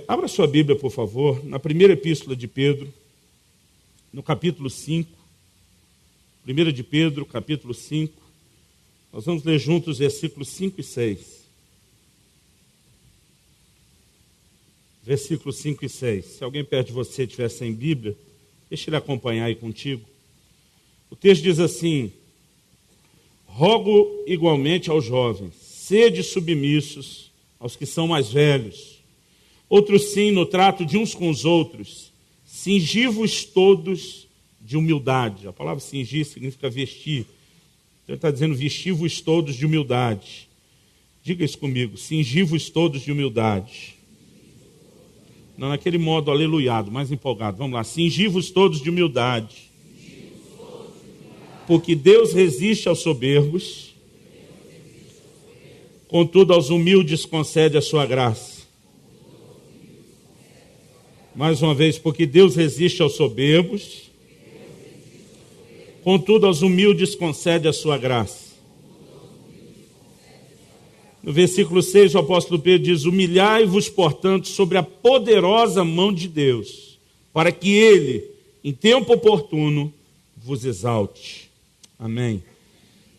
Abra sua Bíblia, por favor, na primeira epístola de Pedro, no capítulo 5. 1 de Pedro, capítulo 5. Nós vamos ler juntos os versículos 5 e 6. Versículos 5 e 6. Se alguém perto de você estiver sem Bíblia, deixa ele acompanhar aí contigo. O texto diz assim: rogo igualmente aos jovens, sede submissos aos que são mais velhos. Outros sim, no trato de uns com os outros, cingi-vos todos de humildade. A palavra cingir significa vestir. Então ele está dizendo, vesti-vos todos de humildade. Diga isso comigo, cingi-vos todos de humildade. Não naquele modo aleluiado, mais empolgado. Vamos lá, cingi-vos todos de humildade. Porque Deus resiste aos soberbos, contudo aos humildes concede a sua graça. Mais uma vez, porque Deus resiste aos soberbos, contudo aos humildes concede a sua graça. No versículo 6, o apóstolo Pedro diz: humilhai-vos, portanto, sobre a poderosa mão de Deus, para que Ele, em tempo oportuno, vos exalte. Amém.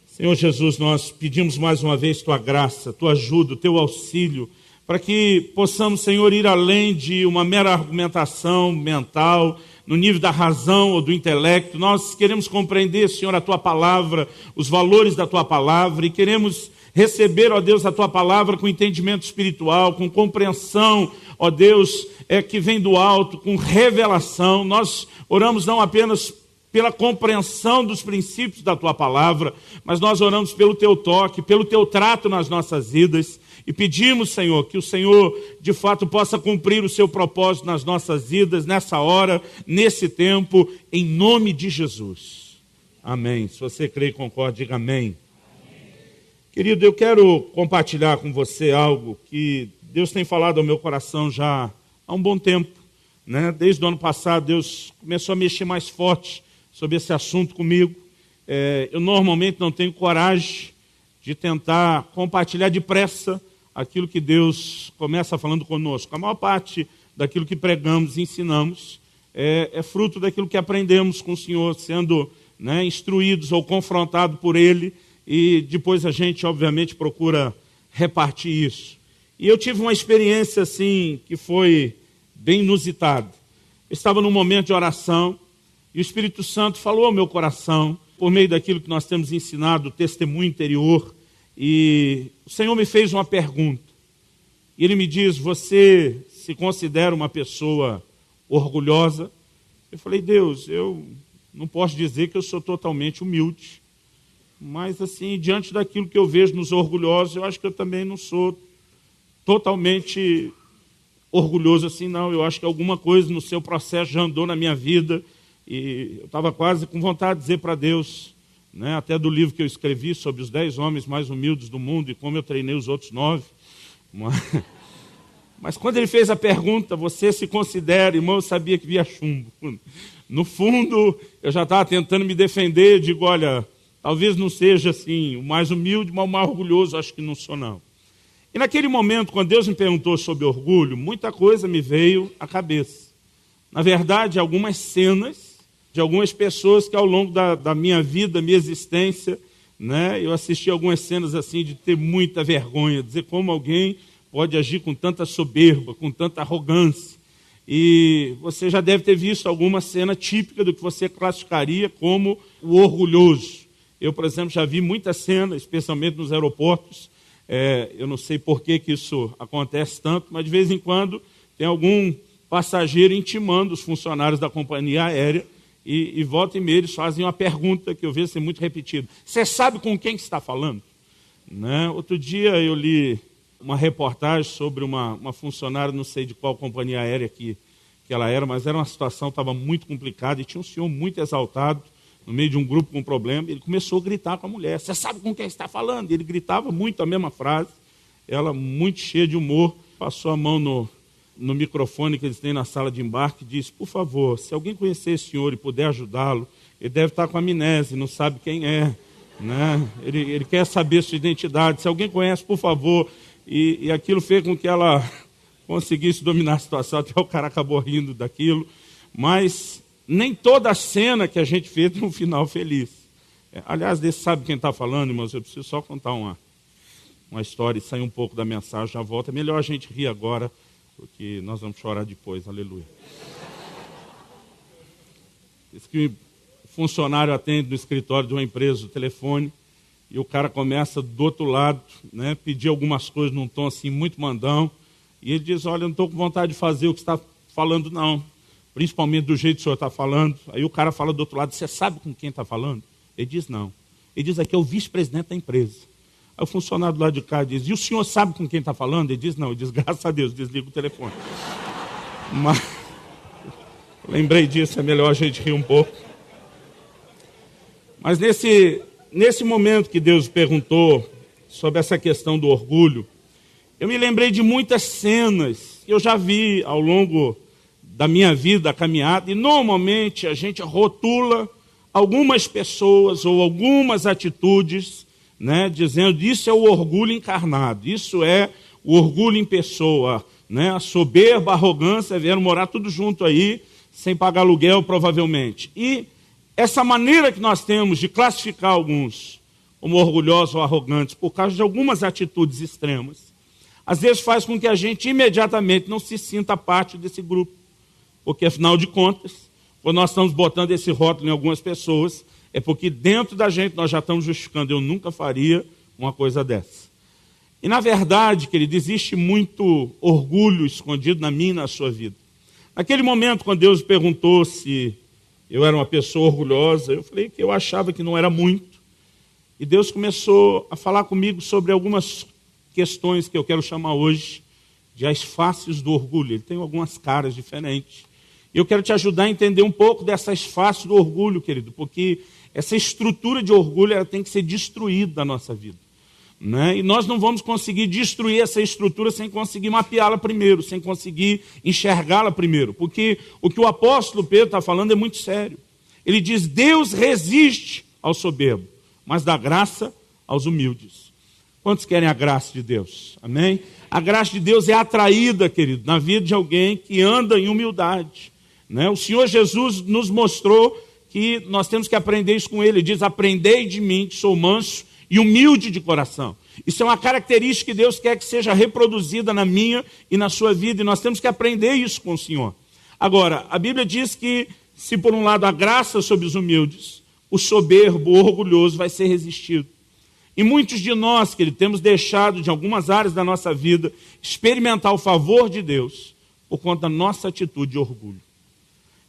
Senhor Jesus, nós pedimos mais uma vez Tua graça, Tua ajuda, Teu auxílio, para que possamos, Senhor, ir além de uma mera argumentação mental, no nível da razão ou do intelecto. Nós queremos compreender, Senhor, a Tua palavra, os valores da Tua palavra, e queremos receber, ó Deus, a Tua palavra com entendimento espiritual, com compreensão, ó Deus, que vem do alto, com revelação. Nós oramos não apenas pela compreensão dos princípios da Tua palavra, mas nós oramos pelo Teu toque, pelo Teu trato nas nossas vidas, e pedimos, Senhor, que o Senhor, de fato, possa cumprir o Seu propósito nas nossas vidas, nessa hora, nesse tempo, em nome de Jesus. Amém. Se você crê e concorda, diga amém. Querido, eu quero compartilhar com você algo que Deus tem falado ao meu coração já há um bom tempo, né? Desde o ano passado, Deus começou a mexer mais forte sobre esse assunto comigo. Eu normalmente não tenho coragem de tentar compartilhar depressa aquilo que Deus começa falando conosco. A maior parte daquilo que pregamos e ensinamos é fruto daquilo que aprendemos com o Senhor, sendo, né, instruídos ou confrontados por Ele, e depois a gente, obviamente, procura repartir isso. E eu tive uma experiência, assim, que foi bem inusitada. Eu estava num momento de oração, e o Espírito Santo falou ao meu coração, por meio daquilo que nós temos ensinado, o testemunho interior, e o Senhor me fez uma pergunta. E Ele me diz: você se considera uma pessoa orgulhosa? Eu falei: Deus, eu não posso dizer que eu sou totalmente humilde, mas assim, diante daquilo que eu vejo nos orgulhosos, eu acho que eu também não sou totalmente orgulhoso assim, não. Eu acho que alguma coisa no seu processo já andou na minha vida, e eu estava quase com vontade de dizer para Deus, né, até do livro que eu escrevi sobre os 10 homens mais humildes do mundo e como eu treinei os outros 9. Mas quando ele fez a pergunta: você se considera, irmão, eu sabia que via chumbo. No fundo, eu já estava tentando me defender. Eu digo: olha, talvez não seja assim o mais humilde, mas o mais orgulhoso, acho que não sou, não. E naquele momento, quando Deus me perguntou sobre orgulho, muita coisa me veio à cabeça. Na verdade, algumas cenas de algumas pessoas que ao longo da minha vida, minha existência, né, eu assisti algumas cenas assim de ter muita vergonha, dizer como alguém pode agir com tanta soberba, com tanta arrogância. E você já deve ter visto alguma cena típica do que você classificaria como o orgulhoso. Eu, por exemplo, já vi muita cena, especialmente nos aeroportos. Eu não sei por que isso acontece tanto, mas de vez em quando tem algum passageiro intimando os funcionários da companhia aérea, e volta e meia eles fazem uma pergunta que eu vejo ser muito repetida: você sabe com quem está falando? Né? Outro dia eu li uma reportagem sobre uma funcionária, não sei de qual companhia aérea que ela era, mas era uma situação, estava muito complicada, e tinha um senhor muito exaltado, no meio de um grupo com problema. Ele começou a gritar com a mulher: você sabe com quem está falando? E ele gritava muito a mesma frase. Ela, muito cheia de humor, passou a mão no microfone que eles têm na sala de embarque e disse: por favor, se alguém conhecer esse senhor e puder ajudá-lo, ele deve estar com amnésia, não sabe quem é, né? Ele quer saber sua identidade, se alguém conhece, por favor. E aquilo fez com que ela conseguisse dominar a situação, até o cara acabou rindo daquilo, mas nem toda a cena que a gente fez tem um final feliz. Aliás, desse sabe quem está falando, irmãos? Eu preciso só contar uma história e sair um pouco da mensagem, já volta. É melhor a gente rir agora, porque nós vamos chorar depois, aleluia. Diz que o funcionário atende no escritório de uma empresa o telefone, e o cara começa do outro lado, né, pedir algumas coisas num tom assim muito mandão, e ele diz, olha, eu não estou com vontade de fazer o que você está falando não, principalmente do jeito que o senhor está falando. Aí o cara fala do outro lado, você sabe com quem está falando? Ele diz, não. Ele diz, aqui é o vice-presidente da empresa. Aí o funcionário do lado de cá diz, e o senhor sabe com quem está falando? Ele diz, não. Ele diz, graças a Deus, desliga o telefone. Mas, lembrei disso, é melhor a gente rir um pouco. Mas nesse momento que Deus perguntou sobre essa questão do orgulho, eu me lembrei de muitas cenas que eu já vi ao longo da minha vida, a caminhada, e normalmente a gente rotula algumas pessoas ou algumas atitudes, né, dizendo isso é o orgulho encarnado, isso é o orgulho em pessoa, né, a soberba, a arrogância vieram morar tudo junto aí, sem pagar aluguel provavelmente. E essa maneira que nós temos de classificar alguns como orgulhosos ou arrogantes por causa de algumas atitudes extremas, às vezes faz com que a gente imediatamente não se sinta parte desse grupo, porque afinal de contas, quando nós estamos botando esse rótulo em algumas pessoas, é porque dentro da gente nós já estamos justificando, eu nunca faria uma coisa dessa. E na verdade, querido, existe muito orgulho escondido na minha e na sua vida. Naquele momento, quando Deus perguntou se eu era uma pessoa orgulhosa, eu falei que eu achava que não era muito. E Deus começou a falar comigo sobre algumas questões que eu quero chamar hoje de as faces do orgulho. Ele tem algumas caras diferentes. E eu quero te ajudar a entender um pouco dessas faces do orgulho, querido, porque essa estrutura de orgulho ela tem que ser destruída da nossa vida, né? E nós não vamos conseguir destruir essa estrutura sem conseguir mapeá-la primeiro, sem conseguir enxergá-la primeiro, porque o que o apóstolo Pedro está falando é muito sério. Ele diz, Deus resiste ao soberbo, mas dá graça aos humildes. Quantos querem a graça de Deus? Amém? A graça de Deus é atraída, querido, na vida de alguém que anda em humildade, né? O Senhor Jesus nos mostrou que nós temos que aprender isso com Ele. Ele diz, aprendei de mim, que sou manso e humilde de coração. Isso é uma característica que Deus quer que seja reproduzida na minha e na sua vida, e nós temos que aprender isso com o Senhor. Agora, a Bíblia diz que, se por um lado a graça sobre os humildes, o soberbo, o orgulhoso vai ser resistido. E muitos de nós, querido, temos deixado de algumas áreas da nossa vida experimentar o favor de Deus por conta da nossa atitude de orgulho.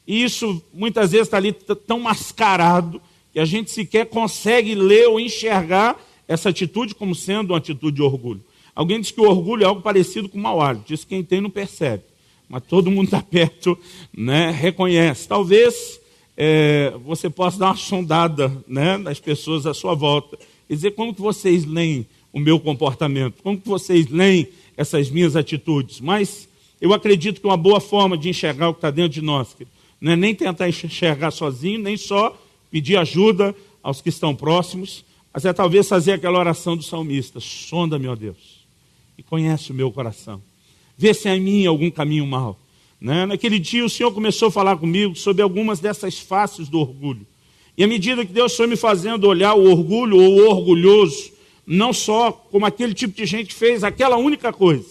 E isso muitas vezes está ali tão mascarado que a gente sequer consegue ler ou enxergar essa atitude como sendo uma atitude de orgulho. Alguém diz que o orgulho é algo parecido com o mau hálito. Diz que quem tem não percebe, mas todo mundo está perto, né, reconhece. Talvez você possa dar uma sondada, né, nas pessoas à sua volta e dizer como que vocês leem o meu comportamento, como que vocês leem essas minhas atitudes. Mas eu acredito que uma boa forma de enxergar o que está dentro de nós, não é nem tentar enxergar sozinho, nem só pedir ajuda aos que estão próximos, mas é talvez fazer aquela oração do salmista, sonda-me, ó Deus, e conhece o meu coração, vê se há em mim algum caminho mau. Né? Naquele dia o Senhor começou a falar comigo sobre algumas dessas faces do orgulho, e à medida que Deus foi me fazendo olhar o orgulho ou o orgulhoso, não só como aquele tipo de gente que fez aquela única coisa,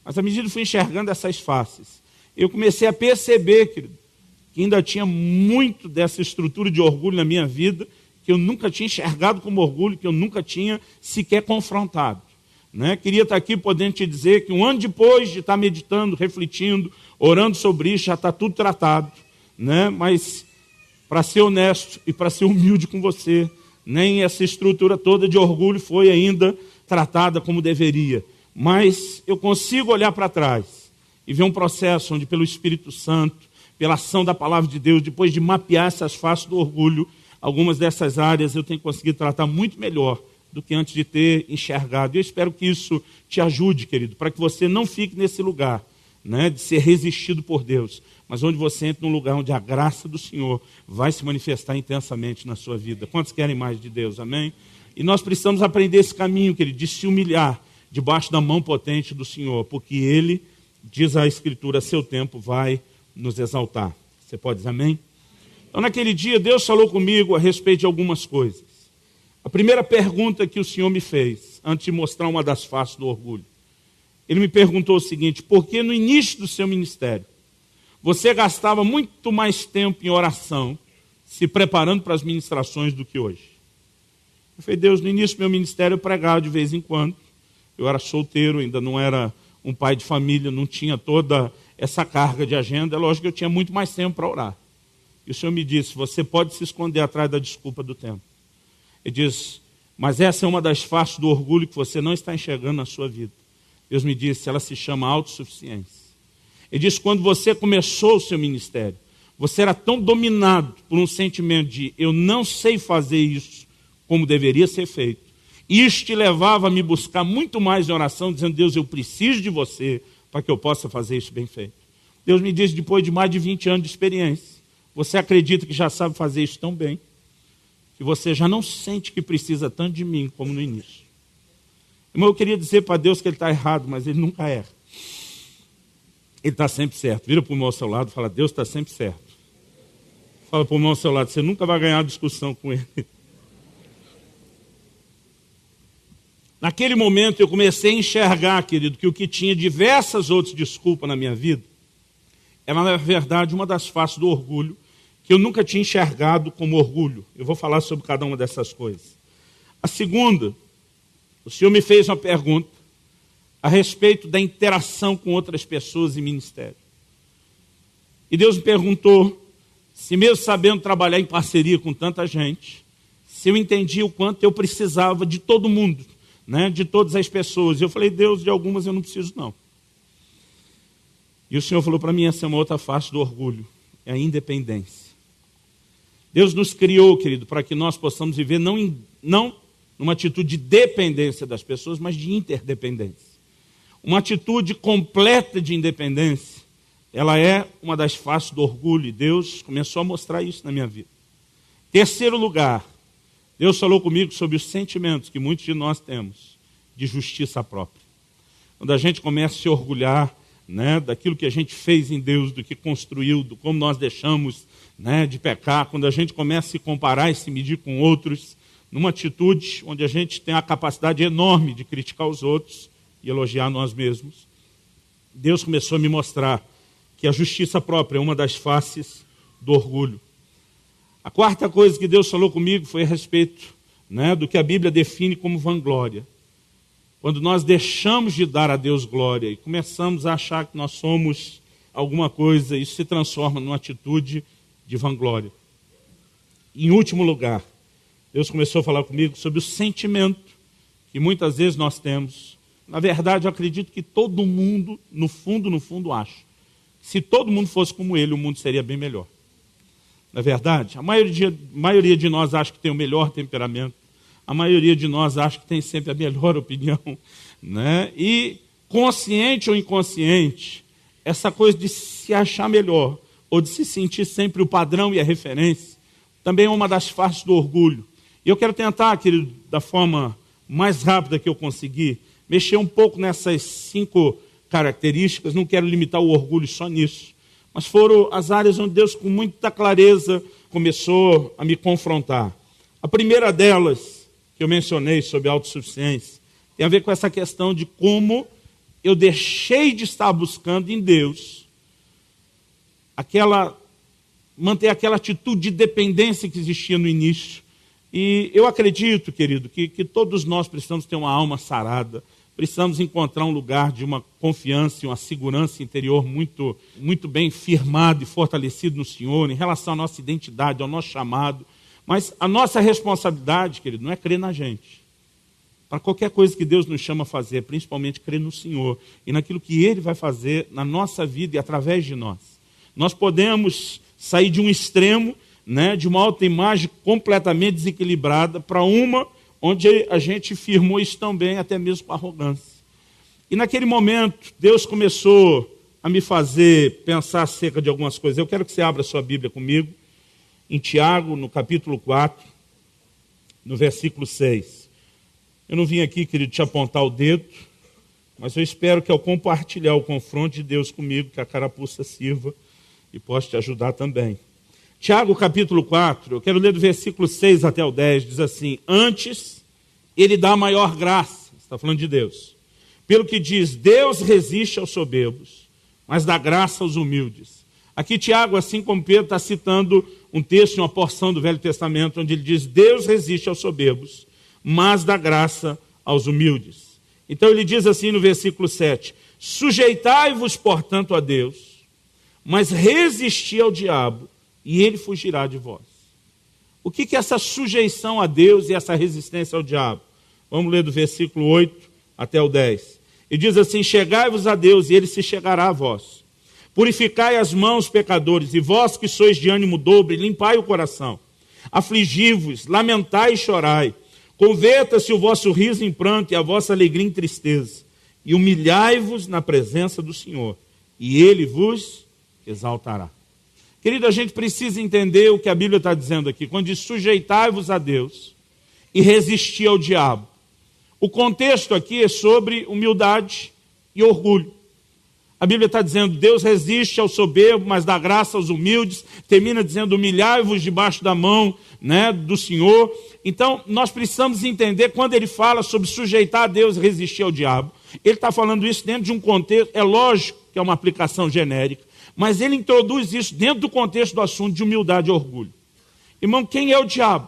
mas à medida que fui enxergando essas faces, eu comecei a perceber, querido, que ainda tinha muito dessa estrutura de orgulho na minha vida, que eu nunca tinha enxergado como orgulho, que eu nunca tinha sequer confrontado. Né? Queria estar aqui podendo te dizer que um ano depois de estar meditando, refletindo, orando sobre isso, já está tudo tratado. Né? Mas, para ser honesto e para ser humilde com você, nem essa estrutura toda de orgulho foi ainda tratada como deveria. Mas eu consigo olhar para trás e ver um processo onde, pelo Espírito Santo, pela ação da palavra de Deus, depois de mapear essas faces do orgulho, algumas dessas áreas eu tenho conseguido tratar muito melhor do que antes de ter enxergado. Eu espero que isso te ajude, querido, para que você não fique nesse lugar, né, de ser resistido por Deus, mas onde você entra num lugar onde a graça do Senhor vai se manifestar intensamente na sua vida. Quantos querem mais de Deus? Amém? E nós precisamos aprender esse caminho, querido, de se humilhar debaixo da mão potente do Senhor, porque Ele diz a Escritura, seu tempo vai nos exaltar. Você pode dizer amém? Então, naquele dia, Deus falou comigo a respeito de algumas coisas. A primeira pergunta que o Senhor me fez, antes de mostrar uma das faces do orgulho, Ele me perguntou o seguinte: por que no início do seu ministério, você gastava muito mais tempo em oração, se preparando para as ministrações do que hoje? Eu falei: Deus, no início do meu ministério eu pregava de vez em quando. Eu era solteiro, ainda não era um pai de família, não tinha toda essa carga de agenda. É lógico que eu tinha muito mais tempo para orar. E o Senhor me disse: você pode se esconder atrás da desculpa do tempo. Ele diz: mas essa é uma das faces do orgulho que você não está enxergando na sua vida. Deus me disse: ela se chama autossuficiência. Ele diz: quando você começou o seu ministério, você era tão dominado por um sentimento de eu não sei fazer isso como deveria ser feito. Isso te levava a me buscar muito mais em oração, dizendo: Deus, eu preciso de você para que eu possa fazer isso bem feito. Deus me disse, depois de mais de 20 anos de experiência, você acredita que já sabe fazer isso tão bem, que você já não sente que precisa tanto de mim como no início. Irmão, eu queria dizer para Deus que Ele está errado, mas Ele nunca erra. Ele está sempre certo. Vira para o irmão ao seu lado e fala: Deus está sempre certo. Fala para o irmão ao seu lado: você nunca vai ganhar uma discussão com Ele. Naquele momento eu comecei a enxergar, querido, que o que tinha diversas outras desculpas na minha vida era, na verdade, uma das faces do orgulho que eu nunca tinha enxergado como orgulho. Eu vou falar sobre cada uma dessas coisas. A segunda, o Senhor me fez uma pergunta a respeito da interação com outras pessoas em ministério. E Deus me perguntou se, mesmo sabendo trabalhar em parceria com tanta gente, se eu entendia o quanto eu precisava de todo mundo, né, de todas as pessoas. E eu falei: Deus, de algumas eu não preciso não. E o Senhor falou para mim: essa é uma outra face do orgulho, é a independência. Deus nos criou, querido, para que nós possamos viver não numa atitude de dependência das pessoas, mas de interdependência. Uma atitude completa de independência, ela é uma das faces do orgulho, e Deus começou a mostrar isso na minha vida. Terceiro lugar, Deus falou comigo sobre os sentimentos que muitos de nós temos de justiça própria. Quando a gente começa a se orgulhar, né, daquilo que a gente fez em Deus, do que construiu, do como nós deixamos, né, de pecar, quando a gente começa a se comparar e se medir com outros, numa atitude onde a gente tem a capacidade enorme de criticar os outros e elogiar nós mesmos, Deus começou a me mostrar que a justiça própria é uma das faces do orgulho. A quarta coisa que Deus falou comigo foi a respeito, né, do que a Bíblia define como vanglória. Quando nós deixamos de dar a Deus glória e começamos a achar que nós somos alguma coisa, isso se transforma numa atitude de vanglória. Em último lugar, Deus começou a falar comigo sobre o sentimento que muitas vezes nós temos. Na verdade, eu acredito que todo mundo, no fundo, acha. Se todo mundo fosse como ele, o mundo seria bem melhor. Na verdade, a maioria de nós acha que tem o melhor temperamento. A maioria de nós acha que tem sempre a melhor opinião, né? E, consciente ou inconsciente, essa coisa de se achar melhor, ou de se sentir sempre o padrão e a referência, também é uma das faces do orgulho. E eu quero tentar, querido, da forma mais rápida que eu conseguir, mexer um pouco nessas 5 características. Não quero limitar o orgulho só nisso, mas foram as áreas onde Deus, com muita clareza, começou a me confrontar. A primeira delas, que eu mencionei sobre a autossuficiência, tem a ver com essa questão de como eu deixei de estar buscando em Deus manter aquela atitude de dependência que existia no início. E eu acredito, querido, que todos nós precisamos ter uma alma sarada, precisamos encontrar um lugar de uma confiança e uma segurança interior muito, muito bem firmado e fortalecido no Senhor, em relação à nossa identidade, ao nosso chamado. Mas a nossa responsabilidade, querido, não é crer na gente. Para qualquer coisa que Deus nos chama a fazer, principalmente crer no Senhor e naquilo que Ele vai fazer na nossa vida e através de nós. Nós podemos sair de um extremo, né, de uma autoimagem completamente desequilibrada, para uma onde a gente firmou isso também, até mesmo com arrogância. E naquele momento, Deus começou a me fazer pensar acerca de algumas coisas. Eu quero que você abra a sua Bíblia comigo, em Tiago, no capítulo 4, no versículo 6. Eu não vim aqui, querido, te apontar o dedo, mas eu espero que ao compartilhar o confronto de Deus comigo, que a carapuça sirva e possa te ajudar também. Tiago, capítulo 4, eu quero ler do versículo 6 até o 10, diz assim: antes, ele dá maior graça, está falando de Deus, pelo que diz, Deus resiste aos soberbos, mas dá graça aos humildes. Aqui Tiago, assim como Pedro, está citando um texto, uma porção do Velho Testamento, onde ele diz, Deus resiste aos soberbos, mas dá graça aos humildes. Então ele diz assim no versículo 7, sujeitai-vos, portanto, a Deus, mas resisti ao diabo, e ele fugirá de vós. O que é essa sujeição a Deus e essa resistência ao diabo? Vamos ler do versículo 8 até o 10. E diz assim, chegai-vos a Deus, e ele se chegará a vós. Purificai as mãos, pecadores, e vós que sois de ânimo dobre, limpai o coração. Afligi-vos, lamentai e chorai. Converta-se o vosso riso em pranto e a vossa alegria em tristeza. E humilhai-vos na presença do Senhor, e ele vos exaltará. Querido, a gente precisa entender o que a Bíblia está dizendo aqui. Quando diz sujeitai-vos a Deus e resistir ao diabo. O contexto aqui é sobre humildade e orgulho. A Bíblia está dizendo, Deus resiste ao soberbo, mas dá graça aos humildes. Termina dizendo, humilhai-vos debaixo da mão, do Senhor. Então, nós precisamos entender, quando ele fala sobre sujeitar a Deus e resistir ao diabo, ele está falando isso dentro de um contexto, é lógico que é uma aplicação genérica, mas ele introduz isso dentro do contexto do assunto de humildade e orgulho. Irmão, quem é o diabo?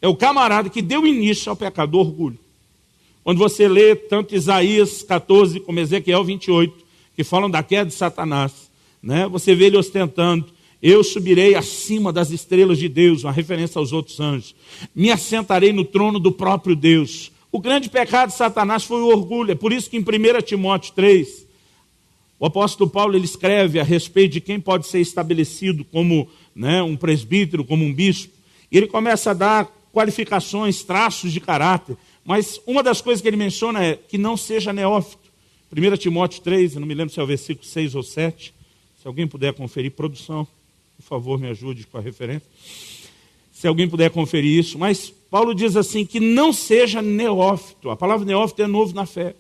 É o camarada que deu início ao pecado do orgulho. Quando você lê tanto Isaías 14 como Ezequiel 28, que falam da queda de Satanás, você vê ele ostentando, eu subirei acima das estrelas de Deus, uma referência aos outros anjos, me assentarei no trono do próprio Deus. O grande pecado de Satanás foi o orgulho, é por isso que em 1 Timóteo 3, o apóstolo Paulo ele escreve a respeito de quem pode ser estabelecido como um presbítero, como um bispo. E ele começa a dar qualificações, traços de caráter. Mas uma das coisas que ele menciona é que não seja neófito. 1 Timóteo 3, eu não me lembro se é o versículo 6 ou 7. Se alguém puder conferir, produção, por favor, me ajude com a referência. Se alguém puder conferir isso. Mas Paulo diz assim, que não seja neófito. A palavra neófito é novo na fé.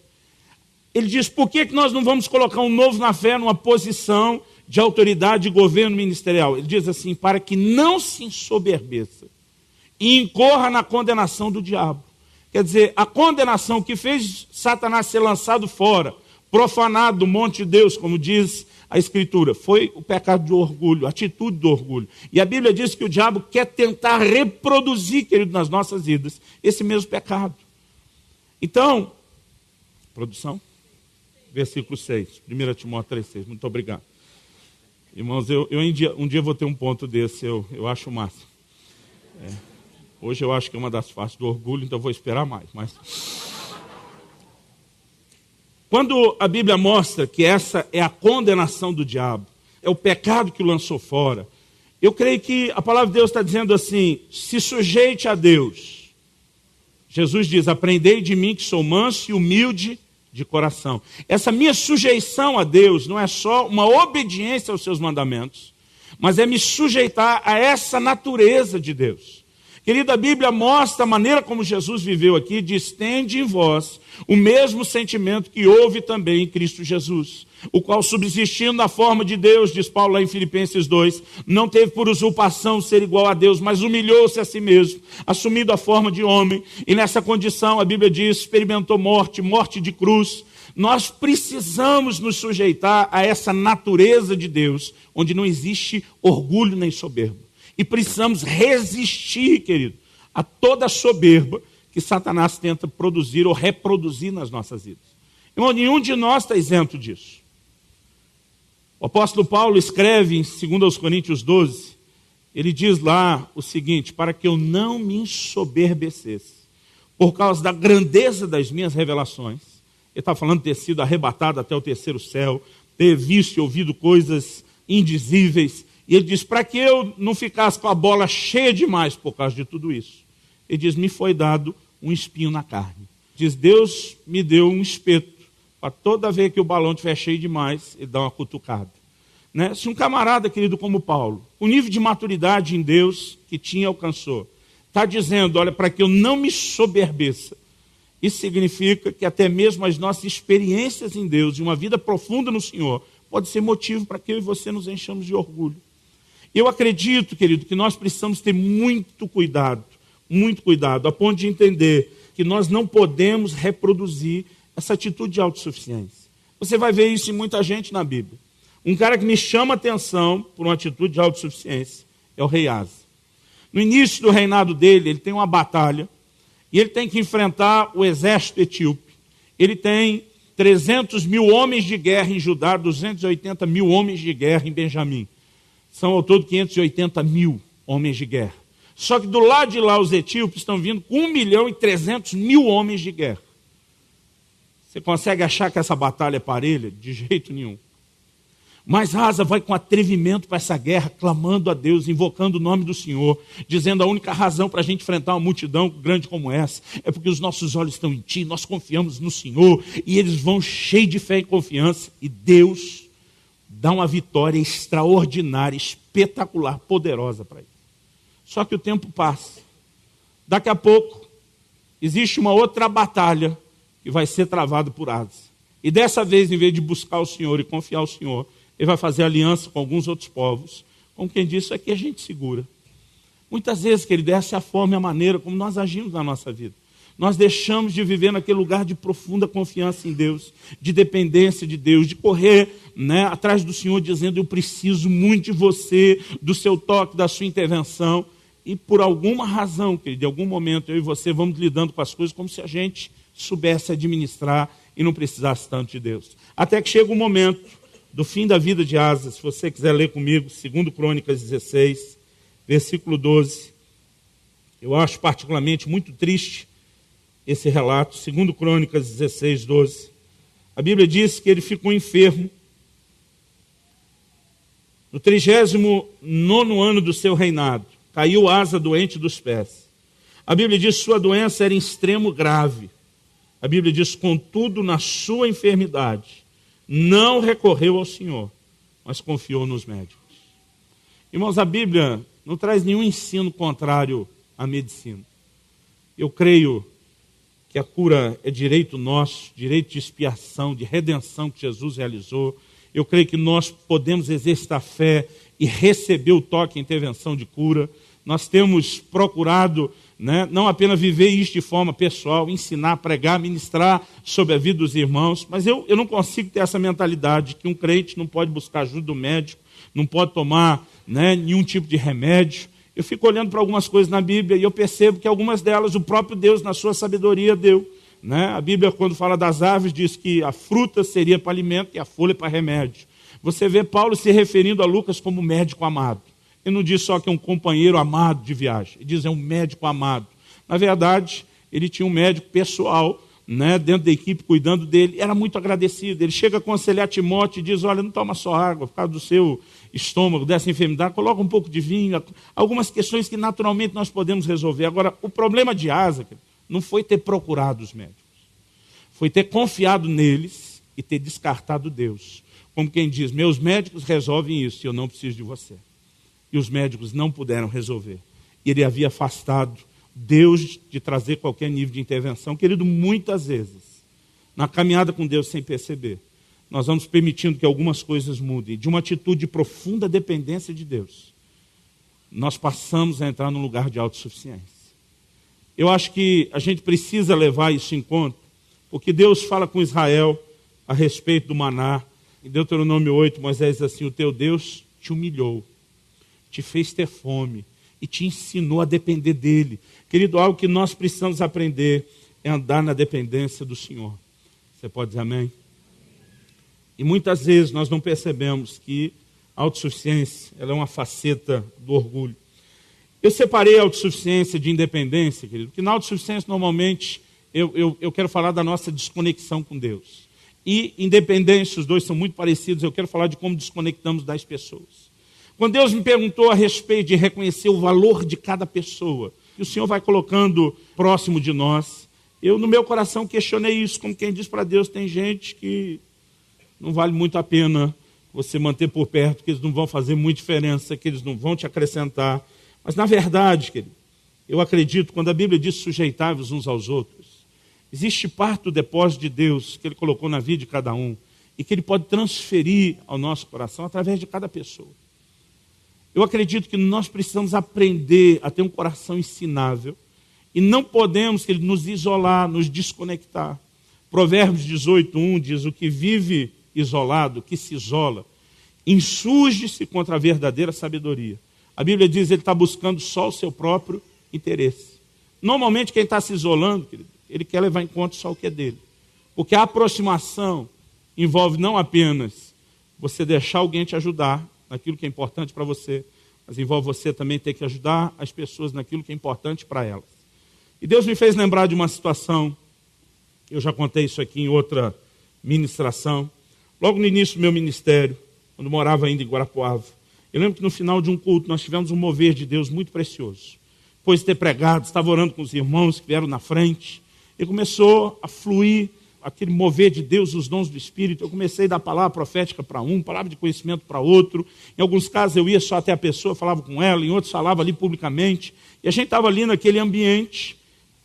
Ele diz, por que nós não vamos colocar um novo na fé numa posição de autoridade de governo ministerial? Ele diz assim, para que não se ensoberbeça e incorra na condenação do diabo. Quer dizer, a condenação que fez Satanás ser lançado fora, profanado do monte de Deus, como diz a Escritura, foi o pecado de orgulho, a atitude do orgulho. E a Bíblia diz que o diabo quer tentar reproduzir, querido, nas nossas vidas, esse mesmo pecado. Então, produção, versículo 6, 1 Timóteo 3,6, muito obrigado. Irmãos, um dia vou ter um ponto desse, eu acho massa. Hoje eu acho que é uma das faces do orgulho, então eu vou esperar mais. Mas quando a Bíblia mostra que essa é a condenação do diabo, é o pecado que o lançou fora, eu creio que a palavra de Deus está dizendo assim, se sujeite a Deus. Jesus diz, aprendei de mim que sou manso e humilde de coração. Essa minha sujeição a Deus não é só uma obediência aos seus mandamentos, mas é me sujeitar a essa natureza de Deus. Querido, a Bíblia mostra a maneira como Jesus viveu aqui, diz, tende em vós o mesmo sentimento que houve também em Cristo Jesus, o qual subsistindo na forma de Deus, diz Paulo lá em Filipenses 2, não teve por usurpação ser igual a Deus, mas humilhou-se a si mesmo, assumindo a forma de homem, e nessa condição, a Bíblia diz, experimentou morte de cruz. Nós precisamos nos sujeitar a essa natureza de Deus, onde não existe orgulho nem soberba. E precisamos resistir, querido, a toda a soberba que Satanás tenta produzir ou reproduzir nas nossas vidas. Irmão, nenhum de nós está isento disso. O apóstolo Paulo escreve em 2 Coríntios 12, ele diz lá o seguinte, para que eu não me ensoberbecesse, por causa da grandeza das minhas revelações. Ele está falando de ter sido arrebatado até o terceiro céu, ter visto e ouvido coisas indizíveis. E ele diz, para que eu não ficasse com a bola cheia demais por causa de tudo isso. Ele diz, me foi dado um espinho na carne. Diz, Deus me deu um espeto, para toda vez que o balão estiver cheio demais, ele dá uma cutucada. Se um camarada, querido, como Paulo, o nível de maturidade em Deus que alcançou, está dizendo, olha, para que eu não me soberbeça, Isso significa que até mesmo as nossas experiências em Deus e uma vida profunda no Senhor pode ser motivo para que eu e você nos enchamos de orgulho. Eu acredito, querido, que nós precisamos ter muito cuidado, a ponto de entender que nós não podemos reproduzir essa atitude de autossuficiência. Você vai ver isso em muita gente na Bíblia. Um cara que me chama a atenção por uma atitude de autossuficiência é o rei Asa. No início do reinado dele, ele tem uma batalha e ele tem que enfrentar o exército etíope. Ele tem 300 mil homens de guerra em Judá, 280 mil homens de guerra em Benjamim. São ao todo 580 mil homens de guerra. Só que do lado de lá os etíopes estão vindo com 1.300.000 homens de guerra. Você consegue achar que essa batalha é parelha? De jeito nenhum. Mas Asa vai com atrevimento para essa guerra, clamando a Deus, invocando o nome do Senhor, dizendo a única razão para a gente enfrentar uma multidão grande como essa é porque os nossos olhos estão em Ti, nós confiamos no Senhor, e eles vão cheios de fé e confiança, e Deus dá uma vitória extraordinária, espetacular, poderosa para eles. Só que o tempo passa. Daqui a pouco, existe uma outra batalha que vai ser travada por Asa. E dessa vez, em vez de buscar o Senhor e confiar ao Senhor, ele vai fazer aliança com alguns outros povos. Como quem disse, isso aqui a gente segura. Muitas vezes, querido, essa é a forma e a maneira como nós agimos na nossa vida. Nós deixamos de viver naquele lugar de profunda confiança em Deus, de dependência de Deus, de correr atrás do Senhor dizendo, eu preciso muito de você, do seu toque, da sua intervenção. E por alguma razão, querido, em algum momento eu e você vamos lidando com as coisas como se a gente soubesse administrar e não precisasse tanto de Deus. Até que chega o momento do fim da vida de Asa. Se você quiser ler comigo, 2 Crônicas 16, versículo 12. Eu acho particularmente muito triste esse relato. 2 Crônicas 16, 12. A Bíblia diz que ele ficou enfermo no 39º ano do seu reinado. Caiu Asa doente dos pés. A Bíblia diz que sua doença era em extremo grave. A Bíblia diz, contudo, na sua enfermidade, não recorreu ao Senhor, mas confiou nos médicos. Irmãos, a Bíblia não traz nenhum ensino contrário à medicina. Eu creio que a cura é direito nosso, direito de expiação, de redenção que Jesus realizou. Eu creio que nós podemos exercitar fé e receber o toque e intervenção de cura. Nós temos procurado não apenas viver isso de forma pessoal, ensinar, pregar, ministrar sobre a vida dos irmãos, mas eu não consigo ter essa mentalidade que um crente não pode buscar ajuda do médico, não pode tomar nenhum tipo de remédio. Eu fico olhando para algumas coisas na Bíblia e eu percebo que algumas delas o próprio Deus, na sua sabedoria, deu. A Bíblia, quando fala das árvores, diz que a fruta seria para alimento e a folha para remédio. Você vê Paulo se referindo a Lucas como médico amado. Ele não diz só que é um companheiro amado de viagem, ele diz é um médico amado. Na verdade, ele tinha um médico pessoal, dentro da equipe, cuidando dele, era muito agradecido. Ele chega a aconselhar Timóteo e diz, olha, não toma só água, por causa do seu estômago, dessa enfermidade, coloca um pouco de vinho, algumas questões que naturalmente nós podemos resolver. Agora, o problema de Asa não foi ter procurado os médicos, foi ter confiado neles e ter descartado Deus. Como quem diz, meus médicos resolvem isso e eu não preciso de você. E os médicos não puderam resolver. Ele havia afastado Deus de trazer qualquer nível de intervenção. Querido, muitas vezes, na caminhada com Deus sem perceber, nós vamos permitindo que algumas coisas mudem. De uma atitude de profunda dependência de Deus, nós passamos a entrar num lugar de autossuficiência. Eu acho que a gente precisa levar isso em conta, porque Deus fala com Israel a respeito do maná. Em Deuteronômio 8, Moisés diz assim, o teu Deus te humilhou, te fez ter fome e te ensinou a depender dele. Querido, algo que nós precisamos aprender é andar na dependência do Senhor. Você pode dizer amém? E muitas vezes nós não percebemos que a autossuficiência ela é uma faceta do orgulho. Eu separei a autossuficiência de independência, querido, porque na autossuficiência normalmente eu quero falar da nossa desconexão com Deus. E independência, os dois são muito parecidos, eu quero falar de como desconectamos das pessoas. Quando Deus me perguntou a respeito de reconhecer o valor de cada pessoa, que o Senhor vai colocando próximo de nós, eu no meu coração questionei isso, como quem diz para Deus, tem gente que não vale muito a pena você manter por perto, que eles não vão fazer muita diferença, que eles não vão te acrescentar. Mas na verdade, querido, eu acredito, quando a Bíblia diz sujeitai-vos uns aos outros, Existe parte do depósito de Deus que Ele colocou na vida de cada um e que Ele pode transferir ao nosso coração através de cada pessoa. Eu acredito que nós precisamos aprender a ter um coração ensinável e não podemos nos isolar, nos desconectar. Provérbios 18:1 diz: o que vive isolado, que se isola, insurge-se contra a verdadeira sabedoria. A Bíblia diz que ele está buscando só o seu próprio interesse. Normalmente quem está se isolando, querido, ele quer levar em conta só o que é dele. Porque a aproximação envolve não apenas você deixar alguém te ajudar naquilo que é importante para você, mas envolve você também ter que ajudar as pessoas naquilo que é importante para elas. E Deus me fez lembrar de uma situação, eu já contei isso aqui em outra ministração, logo no início do meu ministério, quando morava ainda em Guarapuava. Eu lembro que no final de um culto nós tivemos um mover de Deus muito precioso. Depois de ter pregado, estava orando com os irmãos que vieram na frente, e começou a fluir aquele mover de Deus, os dons do Espírito. Eu comecei a dar palavra profética para um, palavra de conhecimento para outro. Em alguns casos eu ia só até a pessoa, falava com ela, em outros falava ali publicamente. E a gente estava ali naquele ambiente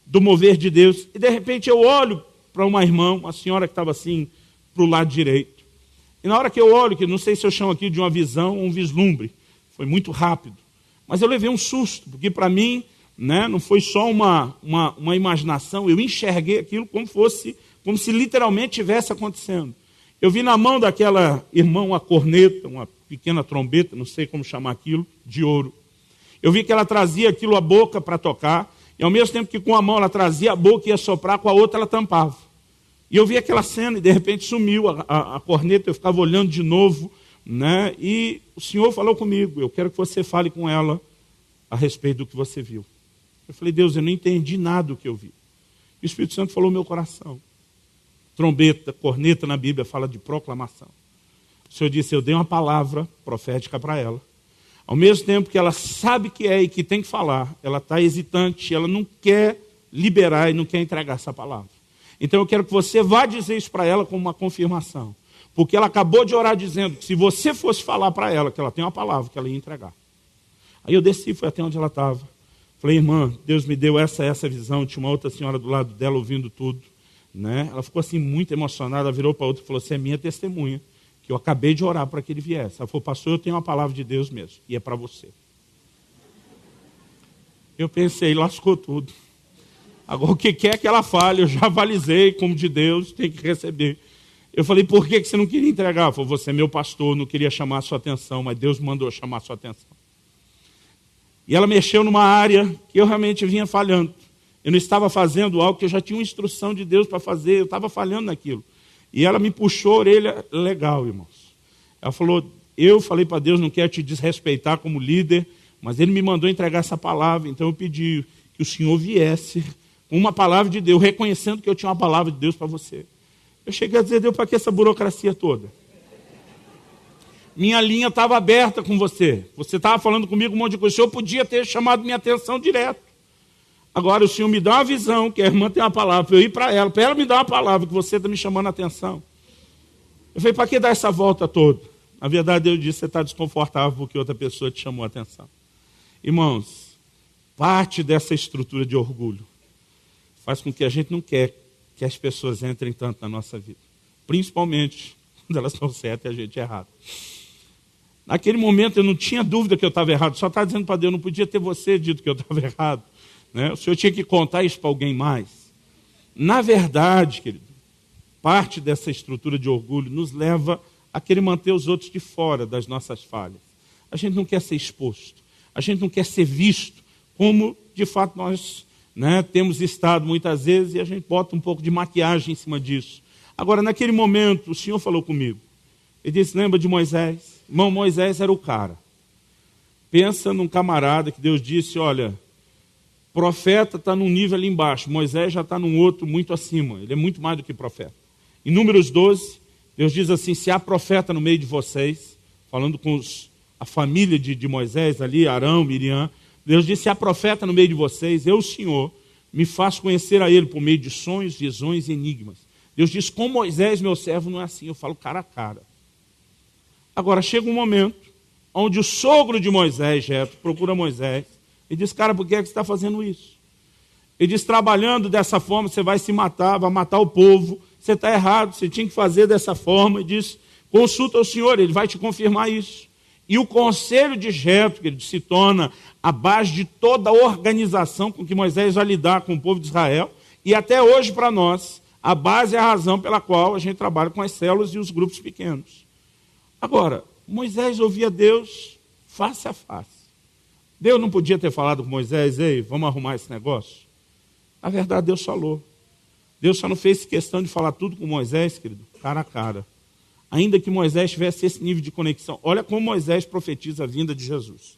do mover de Deus. E de repente eu olho para uma irmã, uma senhora que estava assim, para o lado direito. E na hora que eu olho, que não sei se eu chamo aqui de uma visão ou um vislumbre, foi muito rápido. Mas eu levei um susto, porque para mim, não foi só uma imaginação, eu enxerguei aquilo como se literalmente estivesse acontecendo. Eu vi na mão daquela irmã uma corneta, uma pequena trombeta, não sei como chamar aquilo, de ouro. Eu vi que ela trazia aquilo à boca para tocar, e ao mesmo tempo que com a mão ela trazia a boca e ia soprar, com a outra ela tampava. E eu vi aquela cena e de repente sumiu a corneta, eu ficava olhando de novo, e o Senhor falou comigo: eu quero que você fale com ela a respeito do que você viu. Eu falei: Deus, eu não entendi nada do que eu vi. E o Espírito Santo falou no meu coração. Trombeta, corneta na Bíblia fala de proclamação. O Senhor disse: eu dei uma palavra profética para ela. Ao mesmo tempo que ela sabe que é e que tem que falar, ela está hesitante, ela não quer liberar e não quer entregar essa palavra. Então eu quero que você vá dizer isso para ela como uma confirmação. Porque ela acabou de orar dizendo que se você fosse falar para ela que ela tem uma palavra, que ela ia entregar. Aí eu desci, fui até onde ela estava. Falei: irmã, Deus me deu essa visão. Tinha uma outra senhora do lado dela ouvindo tudo. Ela ficou assim muito emocionada, virou para outra e falou: você é minha testemunha, que eu acabei de orar para que ele viesse. Ela falou: pastor, eu tenho uma palavra de Deus mesmo, e é para você. Eu pensei: lascou tudo. Agora o que quer que ela fale, eu já avalizei como de Deus, tem que receber. Eu falei: por que você não queria entregar? Ela falou: você é meu pastor, não queria chamar a sua atenção, mas Deus mandou chamar a sua atenção. E ela mexeu numa área que eu realmente vinha falhando. Eu não estava fazendo algo que eu já tinha uma instrução de Deus para fazer, eu estava falhando naquilo. E ela me puxou a orelha legal, irmãos. Ela falou: eu falei para Deus, não quero te desrespeitar como líder, mas Ele me mandou entregar essa palavra, então eu pedi que o Senhor viesse com uma palavra de Deus, reconhecendo que eu tinha uma palavra de Deus para você. Eu cheguei a dizer: Deus, para que essa burocracia toda? Minha linha estava aberta com você. Você estava falando comigo um monte de coisa. O Senhor podia ter chamado minha atenção direto. Agora o Senhor me dá uma visão, que a irmã tem uma palavra, para eu ir para ela me dar uma palavra, que você está me chamando a atenção. Eu falei: para que dar essa volta toda? Na verdade, eu disse: você está desconfortável porque outra pessoa te chamou a atenção. Irmãos, parte dessa estrutura de orgulho faz com que a gente não quer que as pessoas entrem tanto na nossa vida. Principalmente quando elas estão certas e a gente errado. Naquele momento eu não tinha dúvida que eu estava errado, só estava dizendo para Deus: não podia ter você dito que eu estava errado. O Senhor tinha que contar isso para alguém mais. Na verdade, querido, parte dessa estrutura de orgulho nos leva a querer manter os outros de fora das nossas falhas. A gente não quer ser exposto, a gente não quer ser visto como de fato nós temos estado muitas vezes, e a gente bota um pouco de maquiagem em cima disso. Agora, naquele momento, o Senhor falou comigo. Ele disse: lembra de Moisés? Irmão, Moisés era o cara. Pensa num camarada que Deus disse: olha, profeta está num nível ali embaixo, Moisés já está num outro muito acima, ele é muito mais do que profeta. Em Números 12, Deus diz assim: se há profeta no meio de vocês, falando com a família de Moisés ali, Arão, Miriam, Deus disse: se há profeta no meio de vocês, eu, o Senhor, me faço conhecer a ele por meio de sonhos, visões e enigmas. Deus disse: com Moisés, meu servo, não é assim, eu falo cara a cara. Agora chega um momento onde o sogro de Moisés, Jetro, procura Moisés e diz: cara, por que você está fazendo isso? Ele diz, trabalhando dessa forma, você vai se matar, vai matar o povo. Você está errado, você tinha que fazer dessa forma. Ele diz, consulta o Senhor, Ele vai te confirmar isso. E o conselho de Jetro, que se torna a base de toda a organização com que Moisés vai lidar com o povo de Israel. E até hoje, para nós, a base é a razão pela qual a gente trabalha com as células e os grupos pequenos. Agora, Moisés ouvia Deus face a face. Deus não podia ter falado com Moisés, ei, vamos arrumar esse negócio? Na verdade, Deus falou. Deus só não fez questão de falar tudo com Moisés, querido, cara a cara. Ainda que Moisés tivesse esse nível de conexão. Olha como Moisés profetiza a vinda de Jesus.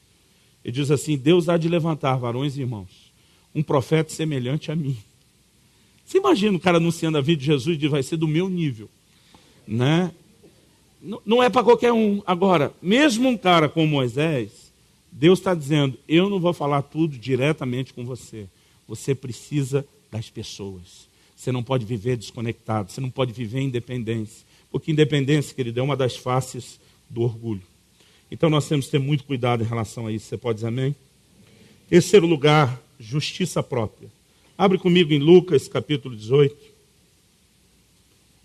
Ele diz assim, Deus há de levantar, varões e irmãos, um profeta semelhante a mim. Você imagina o cara anunciando a vida de Jesus e diz, vai ser do meu nível. Né? Não é para qualquer um. Agora, mesmo um cara como Moisés, Deus está dizendo, eu não vou falar tudo diretamente com você. Você precisa das pessoas. Você não pode viver desconectado, você não pode viver em independência. Porque independência, querido, é uma das faces do orgulho. Então nós temos que ter muito cuidado em relação a isso. Você pode dizer amém? Terceiro lugar, justiça própria. Abre comigo em Lucas, capítulo 18.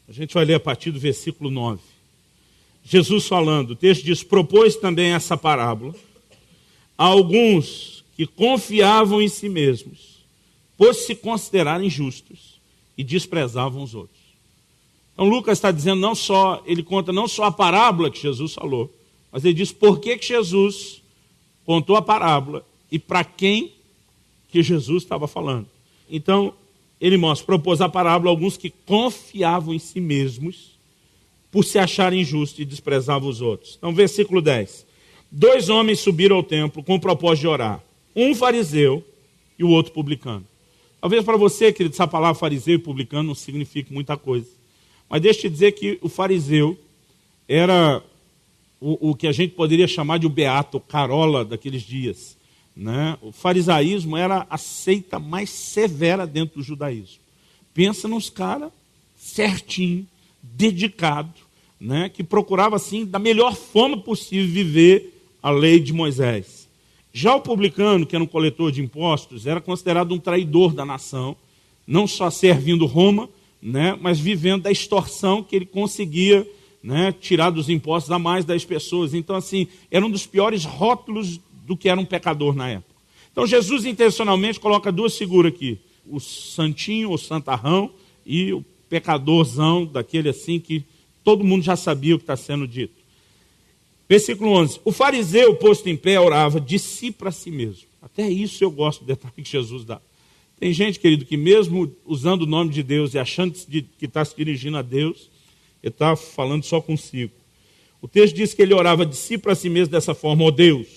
A gente vai ler a partir do versículo 9. Jesus falando, o texto diz, propôs também essa parábola a alguns que confiavam em si mesmos, por se considerarem justos, e desprezavam os outros. Então Lucas está dizendo ele conta não só a parábola que Jesus falou, mas ele diz por que Jesus contou a parábola e para quem que Jesus estava falando. Então, ele propôs a parábola a alguns que confiavam em si mesmos, por se acharem justos e desprezavam os outros. Então, versículo 10. 2 homens subiram ao templo com o propósito de orar. Um fariseu e o outro publicano. Talvez para você, querido, essa palavra fariseu e publicano não signifique muita coisa. Mas deixa eu te dizer que o fariseu era o que a gente poderia chamar de o beato, o carola daqueles dias. Né? O farisaísmo era a seita mais severa dentro do judaísmo. Pensa nos caras certinho, dedicado, né? Que procurava assim, da melhor forma possível, viver a lei de Moisés. Já o publicano, que era um coletor de impostos, era considerado um traidor da nação, não só servindo Roma, né? Mas vivendo da extorsão que ele conseguia, né? Tirar dos impostos a mais das pessoas. Então, assim, era um dos piores rótulos do que era um pecador na época. Então Jesus intencionalmente coloca 2 figuras aqui, o santinho, o santarrão, e o pecadorzão, daquele assim que todo mundo já sabia o que está sendo dito. Versículo 11, o fariseu posto em pé orava de si para si mesmo. Até isso eu gosto do detalhe que Jesus dá. Tem gente, querido, que mesmo usando o nome de Deus e achando que está se dirigindo a Deus, ele está falando só consigo. O texto diz que ele orava de si para si mesmo dessa forma, ó Deus,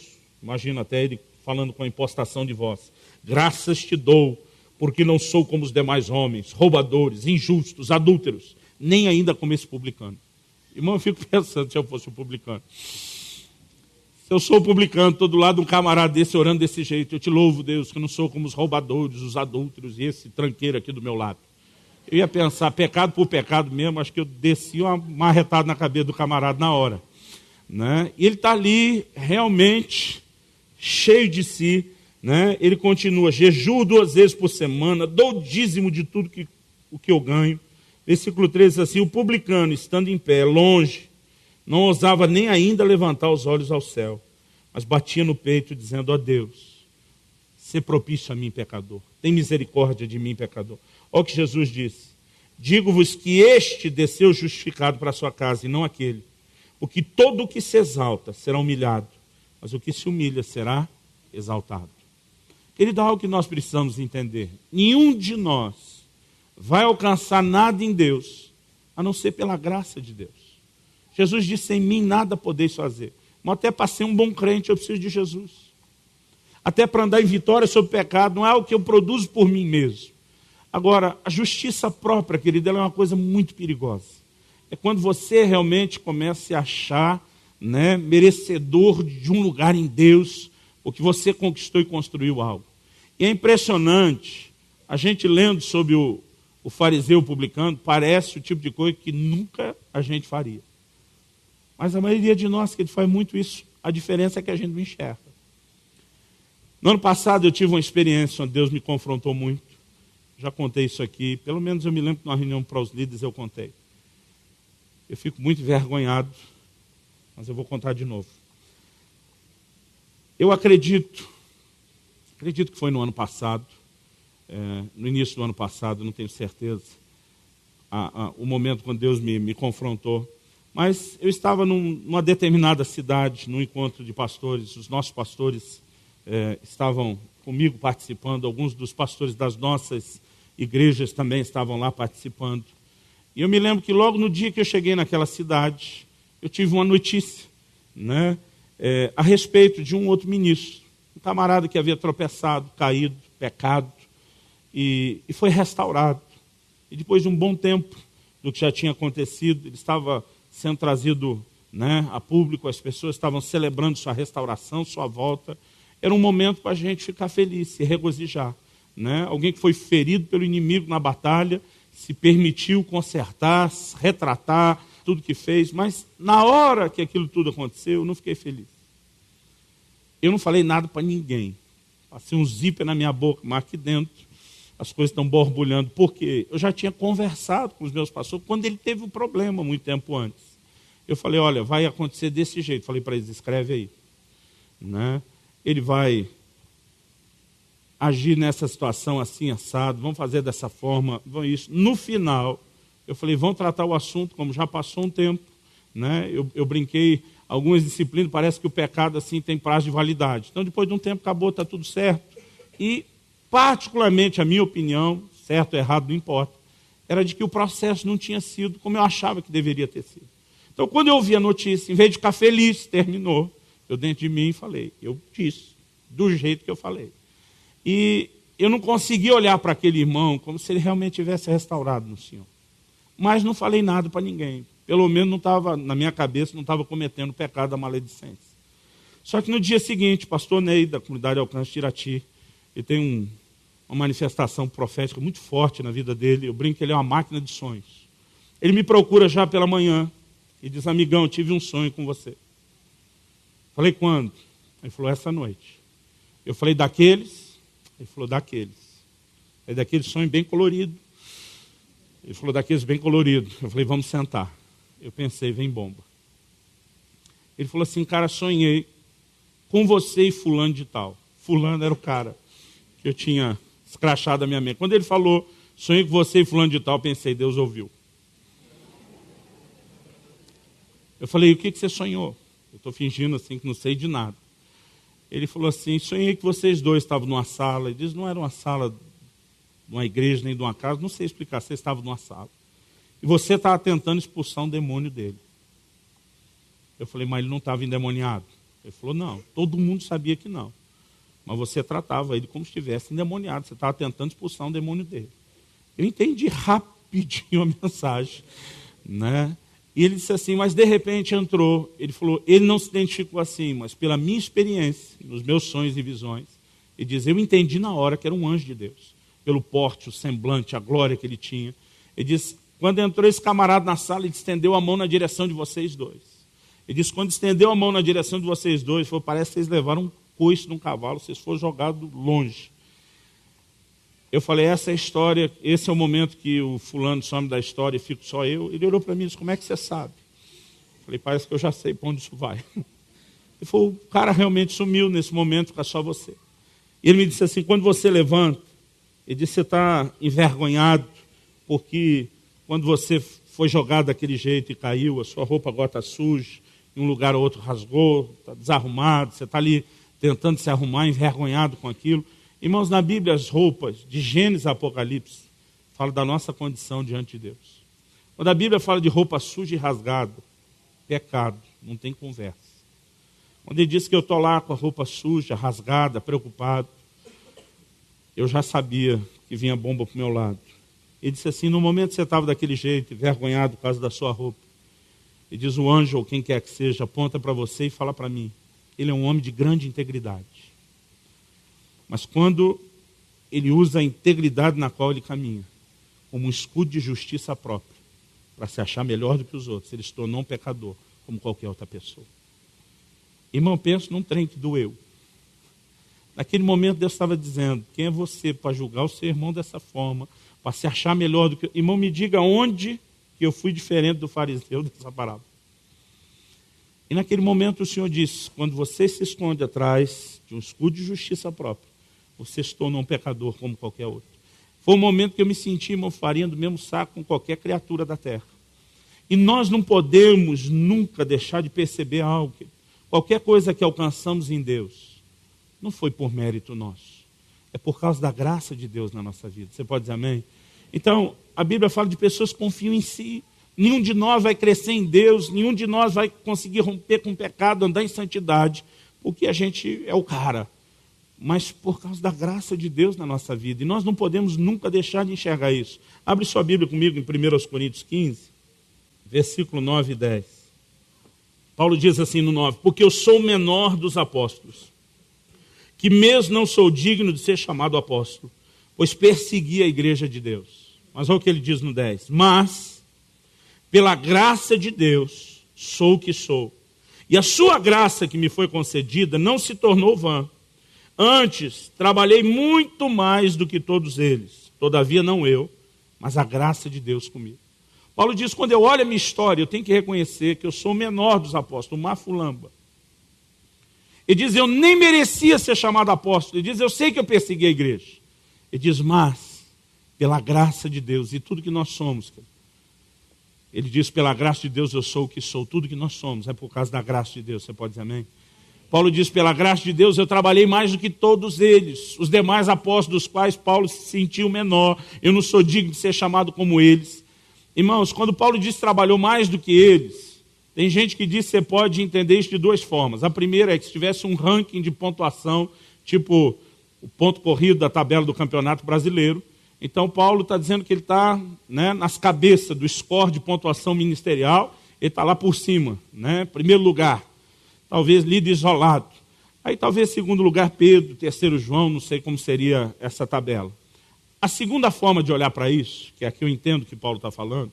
imagina até ele falando com a impostação de voz. Graças te dou, porque não sou como os demais homens, roubadores, injustos, adúlteros, nem ainda como esse publicano. Irmão, eu fico pensando se eu fosse um publicano. Se eu sou publicano, estou do lado de um camarada desse orando desse jeito, eu te louvo, Deus, que não sou como os roubadores, os adúlteros e esse tranqueiro aqui do meu lado. Eu ia pensar, pecado por pecado mesmo, acho que eu desci uma marretada na cabeça do camarada na hora. Né? E ele está ali realmente cheio de si, né? Ele continua, jejuo 2 vezes por semana, dou dízimo de tudo o que eu ganho. Versículo 13 assim, o publicano, estando em pé, longe, não ousava nem ainda levantar os olhos ao céu, mas batia no peito, dizendo, ó Deus, sê propício a mim, pecador, tem misericórdia de mim, pecador. Olha o que Jesus disse, digo-vos que este desceu justificado para a sua casa, e não aquele, porque todo o que se exalta será humilhado, mas o que se humilha será exaltado. Ele dá algo que nós precisamos entender. Nenhum de nós vai alcançar nada em Deus, a não ser pela graça de Deus. Jesus disse, sem mim nada podeis fazer. Mas até para ser um bom crente eu preciso de Jesus. Até para andar em vitória sobre o pecado, não é algo que eu produzo por mim mesmo. Agora, a justiça própria, querido, ela é uma coisa muito perigosa. É quando você realmente começa a se achar, né, merecedor de um lugar em Deus, porque você conquistou e construiu algo. E é impressionante, a gente lendo sobre o fariseu publicano, parece o tipo de coisa que nunca a gente faria. Mas a maioria de nós que faz muito isso, a diferença é que a gente não enxerga. No ano passado eu tive uma experiência onde Deus me confrontou muito. Já contei isso aqui, pelo menos eu me lembro que numa reunião para os líderes eu contei. Eu fico muito envergonhado, mas eu vou contar de novo. Eu acredito que foi no ano passado, no início do ano passado, não tenho certeza, o momento quando Deus me confrontou. Mas eu estava numa determinada cidade, num encontro de pastores, os nossos pastores estavam comigo participando, alguns dos pastores das nossas igrejas também estavam lá participando. E eu me lembro que logo no dia que eu cheguei naquela cidade, eu tive uma notícia, né, a respeito de um outro ministro, um camarada que havia tropeçado, caído, pecado, e foi restaurado. E depois de um bom tempo do que já tinha acontecido, ele estava sendo trazido, né, a público, as pessoas estavam celebrando sua restauração, sua volta. Era um momento para a gente ficar feliz, se regozijar. Né? Alguém que foi ferido pelo inimigo na batalha, se permitiu consertar, retratar tudo que fez, mas na hora que aquilo tudo aconteceu, eu não fiquei feliz. Eu não falei nada para ninguém. Passei um zíper na minha boca, mas aqui dentro as coisas estão borbulhando, porque eu já tinha conversado com os meus pastores quando ele teve um problema muito tempo antes. Eu falei, olha, vai acontecer desse jeito. Falei para eles, escreve aí. Né? Ele vai agir nessa situação assim, assado, vão fazer dessa forma, vão isso. No final, eu falei, vão tratar o assunto, como já passou um tempo. Né? Eu brinquei, algumas disciplinas, parece que o pecado assim tem prazo de validade. Então, depois de um tempo, acabou, está tudo certo. E particularmente, a minha opinião, certo ou errado, não importa, era de que o processo não tinha sido como eu achava que deveria ter sido. Então, quando eu ouvi a notícia, em vez de ficar feliz, terminou, eu dentro de mim falei, eu disse, do jeito que eu falei. E eu não consegui olhar para aquele irmão como se ele realmente tivesse restaurado no Senhor. Mas não falei nada para ninguém. Pelo menos não estava, na minha cabeça, não estava cometendo o pecado da maledicência. Só que no dia seguinte, pastor Ney, da comunidade Alcance de Irati, ele tem uma manifestação profética muito forte na vida dele. Eu brinco que ele é uma máquina de sonhos. Ele me procura já pela manhã e diz, amigão, eu tive um sonho com você. Falei, quando? Ele falou, essa noite. Eu falei, daqueles? Ele falou, daqueles. É daquele sonho bem colorido. Ele falou, daqueles bem coloridos. Eu falei, vamos sentar. Eu pensei, vem bomba. Ele falou assim, cara, sonhei com você e fulano de tal. Fulano era o cara que eu tinha escrachado a minha mente. Quando ele falou, sonhei com você e fulano de tal, pensei, Deus ouviu. Eu falei, o que você sonhou? Eu estou fingindo assim que não sei de nada. Ele falou assim, sonhei que vocês dois estavam numa sala. Ele disse, não era uma sala de uma igreja nem de uma casa, não sei explicar, vocês estavam numa sala. E você estava tentando expulsar um demônio dele. Eu falei, mas ele não estava endemoniado? Ele falou, não, todo mundo sabia que não. Mas você tratava ele como se estivesse endemoniado, você estava tentando expulsar um demônio dele. Eu entendi rapidinho a mensagem, né? E ele disse assim, mas de repente entrou, ele falou, ele não se identificou assim, mas pela minha experiência, nos meus sonhos e visões, ele diz, eu entendi na hora que era um anjo de Deus, pelo porte, o semblante, a glória que ele tinha. Ele disse, quando entrou esse camarada na sala, ele estendeu a mão na direção de vocês dois. Ele disse, quando estendeu a mão na direção de vocês dois, ele falou, parece que vocês levaram um coice de um cavalo, vocês foram jogados longe. Eu falei, essa é a história, esse é o momento que o fulano some da história e fico só eu. Ele olhou para mim e disse, como é que você sabe? Eu falei, parece que eu já sei para onde isso vai. Ele falou, o cara realmente sumiu nesse momento, fica só você. E ele me disse assim, quando você levanta, ele disse, você está envergonhado, porque quando você foi jogado daquele jeito e caiu, a sua roupa agora está suja, em um lugar ou outro rasgou, está desarrumado, você está ali tentando se arrumar, envergonhado com aquilo. Irmãos, na Bíblia, as roupas, de Gênesis a Apocalipse, fala da nossa condição diante de Deus. Quando a Bíblia fala de roupa suja e rasgada, pecado, não tem conversa. Quando ele diz que eu estou lá com a roupa suja, rasgada, preocupado, eu já sabia que vinha bomba para o meu lado. Ele disse assim, no momento que você estava daquele jeito, envergonhado por causa da sua roupa, ele diz, o anjo, ou quem quer que seja, aponta para você e fala para mim, ele é um homem de grande integridade. Mas quando ele usa a integridade na qual ele caminha, como um escudo de justiça própria, para se achar melhor do que os outros, ele se tornou um pecador, como qualquer outra pessoa. Irmão, penso num trem que doeu. Naquele momento Deus estava dizendo, quem é você para julgar o seu irmão dessa forma, para se achar melhor do que... Irmão, me diga onde que eu fui diferente do fariseu dessa parábola. E naquele momento o Senhor disse, quando você se esconde atrás de um escudo de justiça própria, você se torna um pecador como qualquer outro. Foi um momento que eu me senti, irmão, farinha do mesmo saco com qualquer criatura da terra. E nós não podemos nunca deixar de perceber algo. Qualquer coisa que alcançamos em Deus, não foi por mérito nosso. É por causa da graça de Deus na nossa vida. Você pode dizer amém? Então, a Bíblia fala de pessoas que confiam em si. Nenhum de nós vai crescer em Deus, nenhum de nós vai conseguir romper com o pecado, andar em santidade, porque a gente é o cara. Mas por causa da graça de Deus na nossa vida. E nós não podemos nunca deixar de enxergar isso. Abre sua Bíblia comigo em 1 Coríntios 15, versículo 9 e 10. Paulo diz assim no 9, porque eu sou o menor dos apóstolos, que mesmo não sou digno de ser chamado apóstolo, pois persegui a igreja de Deus. Mas olha o que ele diz no 10. Mas, pela graça de Deus, sou o que sou. E a sua graça que me foi concedida não se tornou vã. Antes, trabalhei muito mais do que todos eles. Todavia, não eu, mas a graça de Deus comigo. Paulo diz, quando eu olho a minha história, eu tenho que reconhecer que eu sou o menor dos apóstolos, o mafulamba. Ele diz, eu nem merecia ser chamado apóstolo. Ele diz, eu sei que eu persegui a igreja. Ele diz, mas, pela graça de Deus, e tudo que nós somos, ele diz, pela graça de Deus eu sou o que sou, tudo que nós somos, é por causa da graça de Deus, você pode dizer amém? Paulo diz, pela graça de Deus eu trabalhei mais do que todos eles, os demais apóstolos dos quais Paulo se sentiu menor, eu não sou digno de ser chamado como eles. Irmãos, quando Paulo diz que trabalhou mais do que eles, tem gente que diz que você pode entender isso de duas formas. A primeira é que se tivesse um ranking de pontuação, tipo o ponto corrido da tabela do Campeonato Brasileiro, então Paulo está dizendo que ele está nas cabeças do score de pontuação ministerial, ele está lá por cima, primeiro lugar, talvez líder isolado. Aí talvez segundo lugar Pedro, terceiro João, não sei como seria essa tabela. A segunda forma de olhar para isso, que é a que eu entendo que Paulo está falando,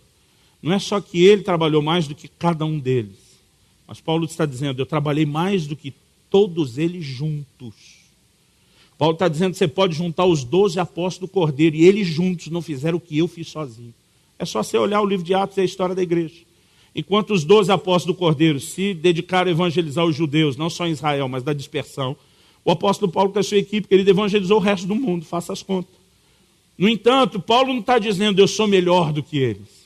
não é só que ele trabalhou mais do que cada um deles, mas Paulo está dizendo, eu trabalhei mais do que todos eles juntos. Paulo está dizendo que você pode juntar os 12 apóstolos do Cordeiro e eles juntos não fizeram o que eu fiz sozinho. É só você olhar o livro de Atos e a história da igreja. Enquanto os 12 apóstolos do Cordeiro se dedicaram a evangelizar os judeus, não só em Israel, mas da dispersão, o apóstolo Paulo com a sua equipe, ele evangelizou o resto do mundo, faça as contas. No entanto, Paulo não está dizendo eu sou melhor do que eles.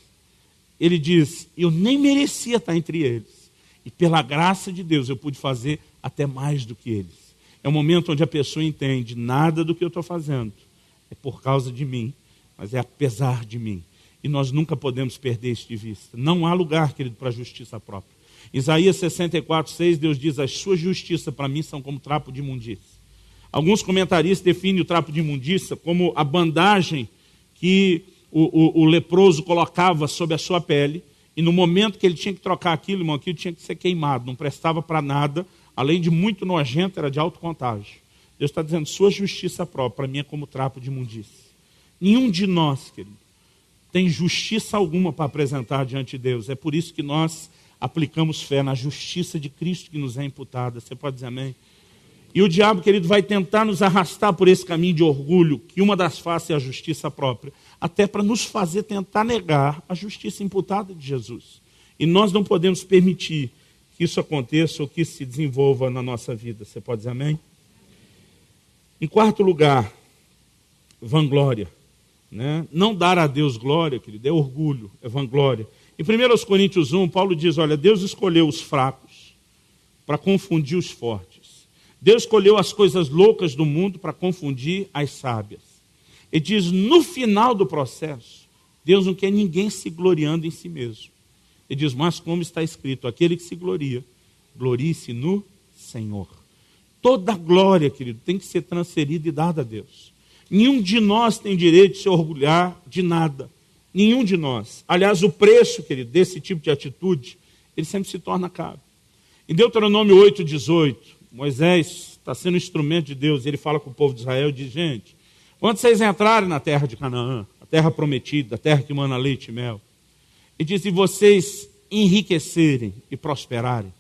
Ele diz, eu nem merecia estar entre eles. E pela graça de Deus eu pude fazer até mais do que eles. É um momento onde a pessoa entende, nada do que eu estou fazendo é por causa de mim, mas é apesar de mim. E nós nunca podemos perder isso de vista. Não há lugar, querido, para a justiça própria. Isaías 64:6, Deus diz, as suas justiças para mim são como trapo de imundícia. Alguns comentaristas definem o trapo de imundícia como a bandagem que o leproso colocava sobre a sua pele, e no momento que ele tinha que trocar aquilo, irmão, aquilo tinha que ser queimado, não prestava para nada, além de muito nojento, era de alto contágio. Deus está dizendo, sua justiça própria, para mim é como trapo de imundícia. Nenhum de nós, querido, tem justiça alguma para apresentar diante de Deus. É por isso que nós aplicamos fé na justiça de Cristo que nos é imputada. Você pode dizer amém? E o diabo, querido, vai tentar nos arrastar por esse caminho de orgulho, que uma das faces é a justiça própria, até para nos fazer tentar negar a justiça imputada de Jesus. E nós não podemos permitir que isso aconteça ou que isso se desenvolva na nossa vida. Você pode dizer amém? Em quarto lugar, vanglória. Não dar a Deus glória, querido, é orgulho, é vanglória. Em 1 Coríntios 1, Paulo diz, olha, Deus escolheu os fracos para confundir os fortes. Deus escolheu as coisas loucas do mundo para confundir as sábias. Ele diz, no final do processo, Deus não quer ninguém se gloriando em si mesmo. Ele diz, mas como está escrito, aquele que se gloria, glorie-se no Senhor. Toda glória, querido, tem que ser transferida e dada a Deus. Nenhum de nós tem direito de se orgulhar de nada. Nenhum de nós. Aliás, o preço, querido, desse tipo de atitude, ele sempre se torna caro. Em Deuteronômio 8:18, Moisés está sendo instrumento de Deus, ele fala com o povo de Israel e diz, gente, quando vocês entrarem na terra de Canaã, a terra prometida, a terra que mana leite e mel, ele diz, e vocês enriquecerem e prosperarem,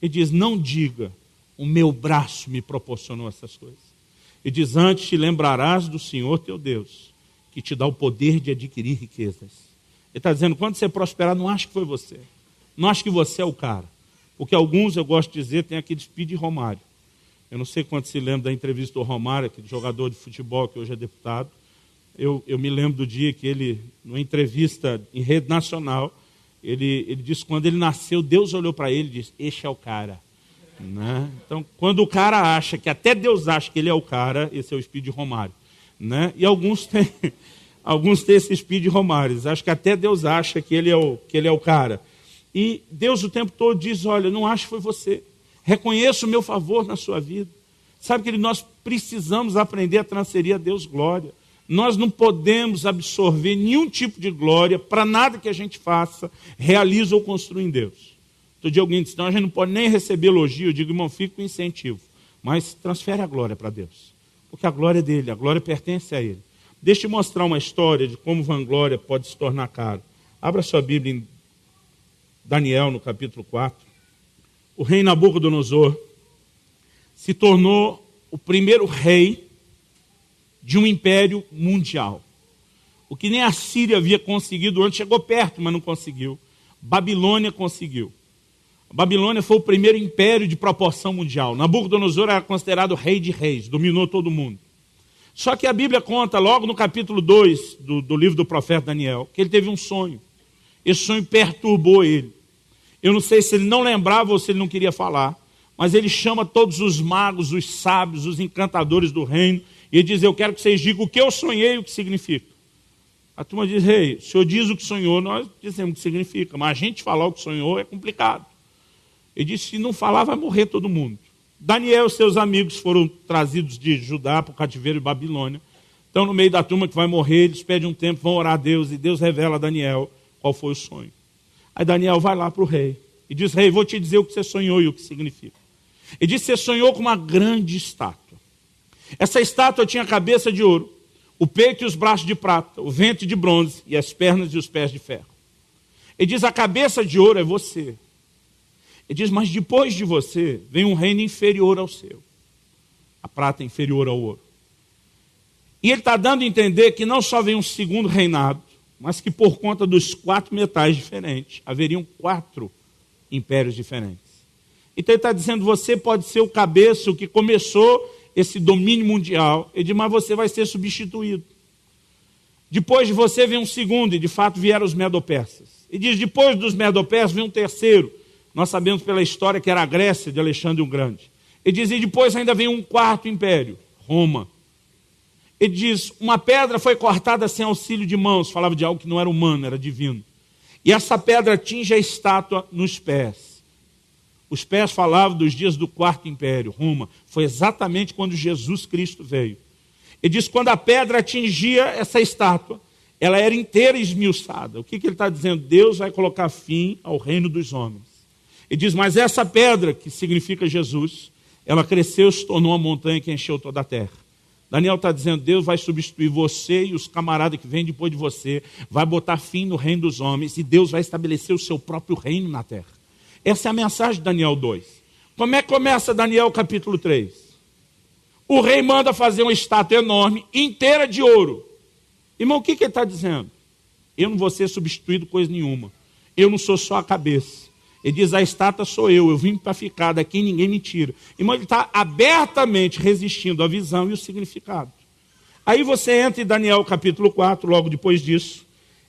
ele diz, não diga, o meu braço me proporcionou essas coisas. E diz, antes te lembrarás do Senhor teu Deus, que te dá o poder de adquirir riquezas. Ele está dizendo, quando você prosperar, não ache que foi você. Não ache que você é o cara. Porque alguns, eu gosto de dizer, tem aquele speed Romário. Eu não sei quanto se lembra da entrevista do Romário, aquele jogador de futebol que hoje é deputado. Eu me lembro do dia que ele, numa entrevista em rede nacional, ele disse que quando ele nasceu, Deus olhou para ele e disse, este é o cara. Né? Então, quando o cara acha, que até Deus acha que ele é o cara, esse é o speed Romário. Né? E alguns têm esse speed Romário. Acho que até Deus acha que ele é o cara. E Deus o tempo todo diz, olha, não acho que foi você. Reconheça o meu favor na sua vida. Sabe que nós precisamos aprender a transferir a Deus glória. Nós não podemos absorver nenhum tipo de glória para nada que a gente faça, realiza ou construa em Deus. Outro dia alguém disse, não, a gente não pode nem receber elogio. Eu digo, irmão, fica com incentivo. Mas transfere a glória para Deus. Porque a glória é dele, a glória pertence a ele. Deixa eu mostrar uma história de como vanglória pode se tornar caro. Abra sua Bíblia em Daniel, no capítulo 4. O rei Nabucodonosor se tornou o primeiro rei de um império mundial. O que nem a Síria havia conseguido antes, chegou perto, mas não conseguiu. Babilônia conseguiu. A Babilônia foi o primeiro império de proporção mundial. Nabucodonosor era considerado rei de reis, dominou todo mundo. Só que a Bíblia conta, logo no capítulo 2 do livro do profeta Daniel, que ele teve um sonho. Esse sonho perturbou ele. Eu não sei se ele não lembrava ou se ele não queria falar, mas ele chama todos os magos, os sábios, os encantadores do reino, e ele diz, eu quero que vocês digam o que eu sonhei e o que significa. A turma diz, rei, o senhor diz o que sonhou, nós dizemos o que significa, mas a gente falar o que sonhou é complicado. Ele disse, se não falar, vai morrer todo mundo. Daniel e seus amigos foram trazidos de Judá para o cativeiro de Babilônia. Então, no meio da turma que vai morrer, eles pedem um tempo, vão orar a Deus, e Deus revela a Daniel qual foi o sonho. Aí Daniel vai lá para o rei e diz, rei, vou te dizer o que você sonhou e o que significa. Ele disse, você sonhou com uma grande estátua. Essa estátua tinha a cabeça de ouro, o peito e os braços de prata, o ventre de bronze e as pernas e os pés de ferro. Ele diz, a cabeça de ouro é você. Ele diz, mas depois de você vem um reino inferior ao seu. A prata é inferior ao ouro. E ele está dando a entender que não só vem um segundo reinado, mas que por conta dos 4 metais diferentes, haveriam 4 impérios diferentes. Então ele está dizendo, você pode ser o cabeça, o que começou esse domínio mundial. Ele diz, mas você vai ser substituído. Depois de você vem um segundo, e de fato vieram os medo-persas. Ele diz, depois dos medo-persas vem um terceiro. Nós sabemos pela história que era a Grécia de Alexandre o Grande. Ele diz, e depois ainda vem um 4º império, Roma. Ele diz, uma pedra foi cortada sem auxílio de mãos, falava de algo que não era humano, era divino. E essa pedra atinge a estátua nos pés. Os pés falavam dos dias do 4º império, Roma. Foi exatamente quando Jesus Cristo veio. Ele diz, quando a pedra atingia essa estátua, ela era inteira esmiuçada. O que ele está dizendo? Deus vai colocar fim ao reino dos homens. Ele diz, mas essa pedra, que significa Jesus, ela cresceu, se tornou uma montanha que encheu toda a terra. Daniel está dizendo, Deus vai substituir você e os camaradas que vêm depois de você, vai botar fim no reino dos homens, e Deus vai estabelecer o seu próprio reino na terra. Essa é a mensagem de Daniel 2. Como é que começa Daniel capítulo 3? O rei manda fazer uma estátua enorme, inteira de ouro. Irmão, o que ele está dizendo? Eu não vou ser substituído coisa nenhuma. Eu não sou só a cabeça. Ele diz, a estátua sou eu vim para ficar, daqui ninguém me tira. Irmão, ele está abertamente resistindo à visão e o significado. Aí você entra em Daniel capítulo 4, logo depois disso,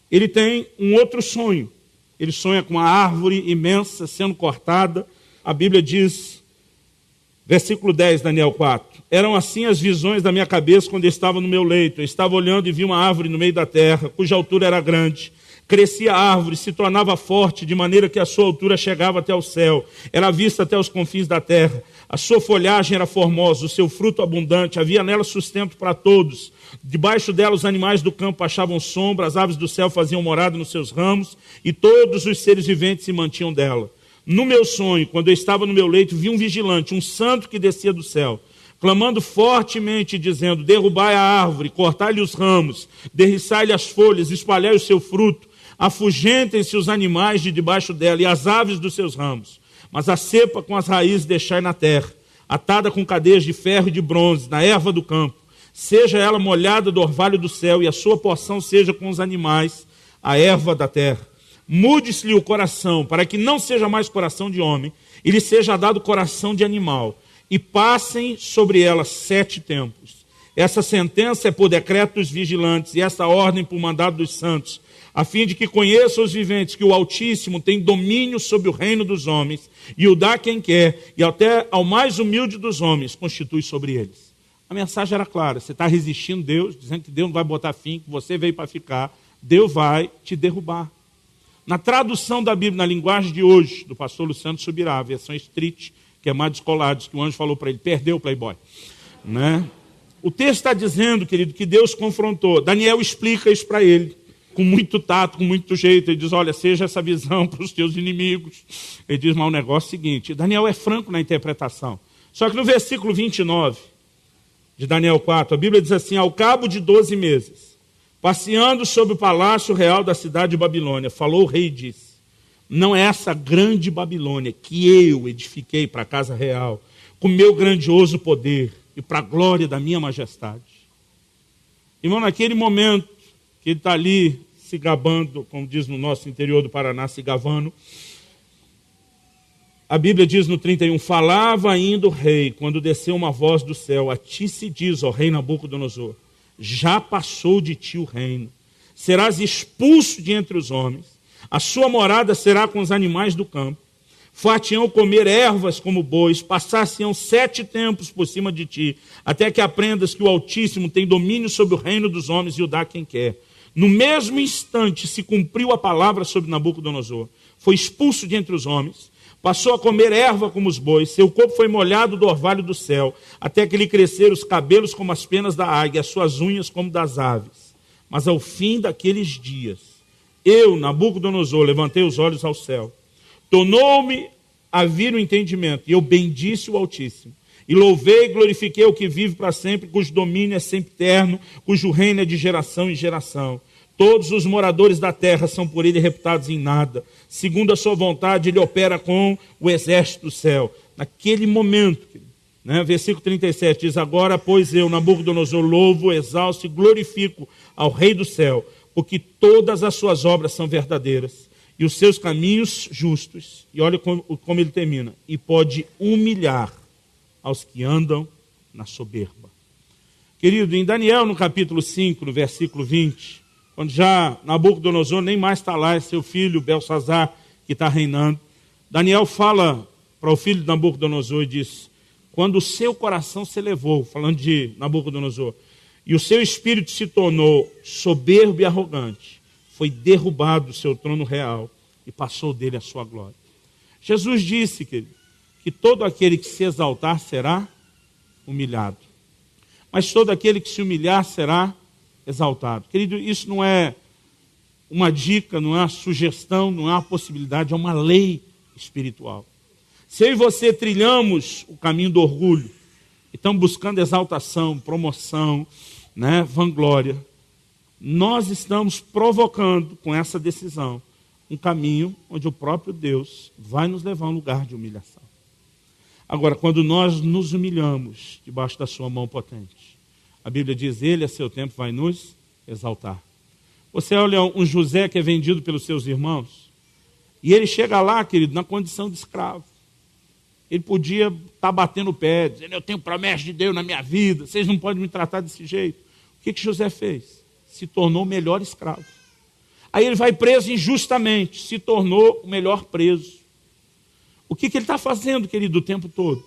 ele tem um outro sonho. Ele sonha com uma árvore imensa sendo cortada. A Bíblia diz, versículo 10, Daniel 4, eram assim as visões da minha cabeça quando eu estava no meu leito. Eu estava olhando e vi uma árvore no meio da terra, cuja altura era grande. Crescia a árvore, se tornava forte, de maneira que a sua altura chegava até o céu. Era vista até os confins da terra. A sua folhagem era formosa, o seu fruto abundante. Havia nela sustento para todos. Debaixo dela os animais do campo achavam sombra, as aves do céu faziam morada nos seus ramos, e todos os seres viventes se mantinham dela. No meu sonho, quando eu estava no meu leito, vi um vigilante, um santo que descia do céu, clamando fortemente, dizendo, derrubai a árvore, cortai-lhe os ramos, derriçai-lhe as folhas, espalhai o seu fruto, afugentem-se os animais de debaixo dela e as aves dos seus ramos, mas a cepa com as raízes deixai na terra. atada com cadeias de ferro e de bronze, na erva do campo. Seja ela molhada do orvalho do céu, e a sua porção seja com os animais, a erva da terra. Mude-se-lhe o coração, para que não seja mais coração de homem, e lhe seja dado coração de animal, e passem sobre ela 7 tempos. Essa sentença é por decreto dos vigilantes, e essa ordem por mandado dos santos, a fim de que conheçam os viventes que o Altíssimo tem domínio sobre o reino dos homens, e o dá a quem quer, e até ao mais humilde dos homens constitui sobre eles. A mensagem era clara: você está resistindo a Deus, dizendo que Deus não vai botar fim, que você veio para ficar, Deus vai te derrubar. Na tradução da Bíblia, na linguagem de hoje, do pastor Luciano Subirá, a versão street, que é mais descolada, que o anjo falou para ele: perdeu o playboy. Né? O texto está dizendo, querido, que Deus confrontou. Daniel explica isso para ele, com muito tato, com muito jeito. Ele diz: olha, seja essa visão para os teus inimigos. Ele diz: mas o negócio é o seguinte. Daniel é franco na interpretação. Só que no versículo 29 de Daniel 4, a Bíblia diz assim: ao cabo de 12 meses, passeando sobre o palácio real da cidade de Babilônia, falou o rei e disse: não é essa grande Babilônia que eu edifiquei para a casa real, com meu grandioso poder e para a glória da minha majestade. Irmão, naquele momento que ele está ali se gabando, como diz no nosso interior do Paraná, se gavando, a Bíblia diz no 31, falava ainda o rei, quando desceu uma voz do céu: a ti se diz, ó rei Nabucodonosor, já passou de ti o reino, serás expulso de entre os homens, a sua morada será com os animais do campo, far-te-ão comer ervas como bois, passar-se-ão 7 tempos por cima de ti, até que aprendas que o Altíssimo tem domínio sobre o reino dos homens e o dá a quem quer. No mesmo instante se cumpriu a palavra sobre Nabucodonosor, foi expulso de entre os homens, passou a comer erva como os bois, seu corpo foi molhado do orvalho do céu, até que lhe cresceram os cabelos como as penas da águia, as suas unhas como das aves. Mas ao fim daqueles dias, eu, Nabucodonosor, levantei os olhos ao céu, tornou-me a vir o entendimento, e eu bendisse o Altíssimo, e louvei e glorifiquei o que vive para sempre, cujo domínio é sempre eterno, cujo reino é de geração em geração. Todos os moradores da terra são por ele reputados em nada. Segundo a sua vontade, ele opera com o exército do céu. Naquele momento, né, versículo 37, diz: agora, pois eu, Nabucodonosor, louvo, exalto e glorifico ao Rei do céu, porque todas as suas obras são verdadeiras, e os seus caminhos justos. E olha como ele termina: e pode humilhar aos que andam na soberba. Querido, em Daniel, no capítulo 5, no versículo 20... quando já Nabucodonosor nem mais está lá, é seu filho Belsazar que está reinando, Daniel fala para o filho de Nabucodonosor e diz: quando o seu coração se elevou, falando de Nabucodonosor, e o seu espírito se tornou soberbo e arrogante, foi derrubado do seu trono real e passou dele a sua glória. Jesus disse, querido, que todo aquele que se exaltar será humilhado, mas todo aquele que se humilhar será exaltado. Querido, isso não é uma dica, não é uma sugestão, não é uma possibilidade, é uma lei espiritual. Se eu e você trilhamos o caminho do orgulho, e estamos buscando exaltação, promoção, né, vanglória, nós estamos provocando com essa decisão um caminho onde o próprio Deus vai nos levar a um lugar de humilhação. Agora, quando nós nos humilhamos debaixo da sua mão potente, a Bíblia diz: ele a seu tempo vai nos exaltar. Você olha um José que é vendido pelos seus irmãos, e ele chega lá, querido, na condição de escravo. Ele podia estar batendo o pé, dizendo: eu tenho promessa de Deus na minha vida, vocês não podem me tratar desse jeito. O que José fez? Se tornou o melhor escravo. Aí ele vai preso injustamente, se tornou o melhor preso. O que ele está fazendo, querido, o tempo todo?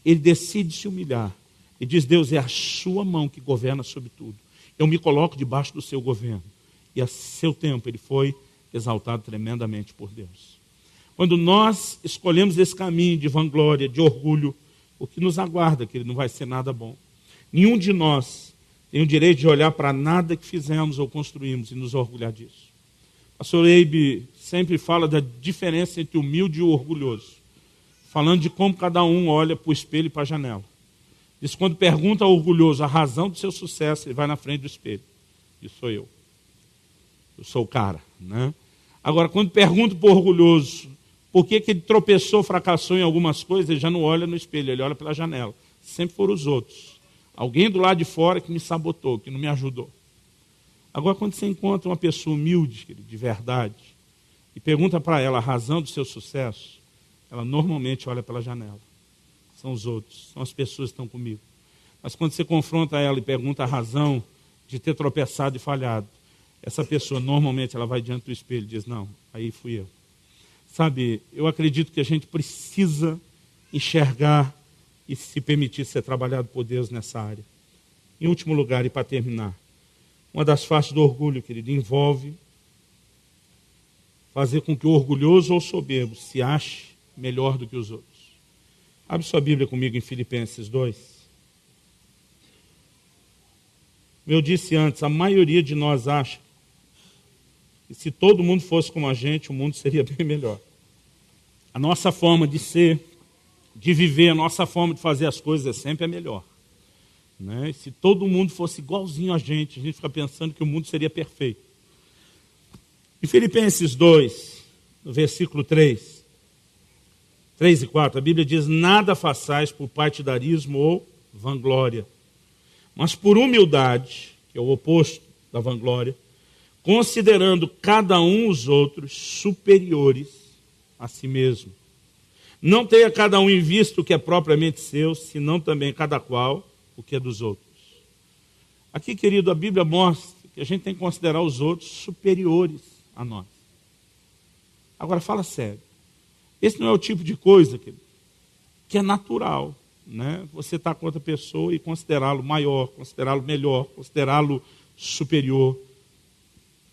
Ele decide se humilhar. E diz: Deus, é a sua mão que governa sobre tudo. Eu me coloco debaixo do seu governo. E a seu tempo ele foi exaltado tremendamente por Deus. Quando nós escolhemos esse caminho de vanglória, de orgulho, o que nos aguarda, que ele não vai ser nada bom. Nenhum de nós tem o direito de olhar para nada que fizemos ou construímos e nos orgulhar disso. O pastor Eibe sempre fala da diferença entre o humilde e o orgulhoso, falando de como cada um olha para o espelho e para a janela. Diz: quando pergunta ao orgulhoso a razão do seu sucesso, ele vai na frente do espelho. Isso sou eu. Eu sou o cara, né? Agora, quando pergunta para o orgulhoso Por que ele tropeçou, fracassou em algumas coisas, ele já não olha no espelho, ele olha pela janela. Sempre foram os outros. Alguém do lado de fora que me sabotou, que não me ajudou. Agora, quando você encontra uma pessoa humilde, de verdade, e pergunta para ela a razão do seu sucesso, ela normalmente olha pela janela. São os outros, são as pessoas que estão comigo. Mas quando você confronta ela e pergunta a razão de ter tropeçado e falhado, essa pessoa normalmente ela vai diante do espelho e diz, não, aí fui eu. Sabe, eu acredito que a gente precisa enxergar e se permitir ser trabalhado por Deus nessa área. Em último lugar, e para terminar, uma das faces do orgulho, querido, envolve fazer com que o orgulhoso ou soberbo se ache melhor do que os outros. Abre sua Bíblia comigo em Filipenses 2. Como eu disse antes, a maioria de nós acha que se todo mundo fosse como a gente, o mundo seria bem melhor. A nossa forma de ser, de viver, a nossa forma de fazer as coisas é sempre a melhor. Né? E se todo mundo fosse igualzinho a gente fica pensando que o mundo seria perfeito. Em Filipenses 2, no versículo 3 e 4, a Bíblia diz, nada façais por partidarismo ou vanglória, mas por humildade, que é o oposto da vanglória, considerando cada um os outros superiores a si mesmo. Não tenha cada um em vista o que é propriamente seu, senão também cada qual o que é dos outros. Aqui, querido, a Bíblia mostra que a gente tem que considerar os outros superiores a nós. Agora, fala sério. Esse não é o tipo de coisa, querido, que é natural, né? Você estar com outra pessoa e considerá-lo maior, considerá-lo melhor, considerá-lo superior.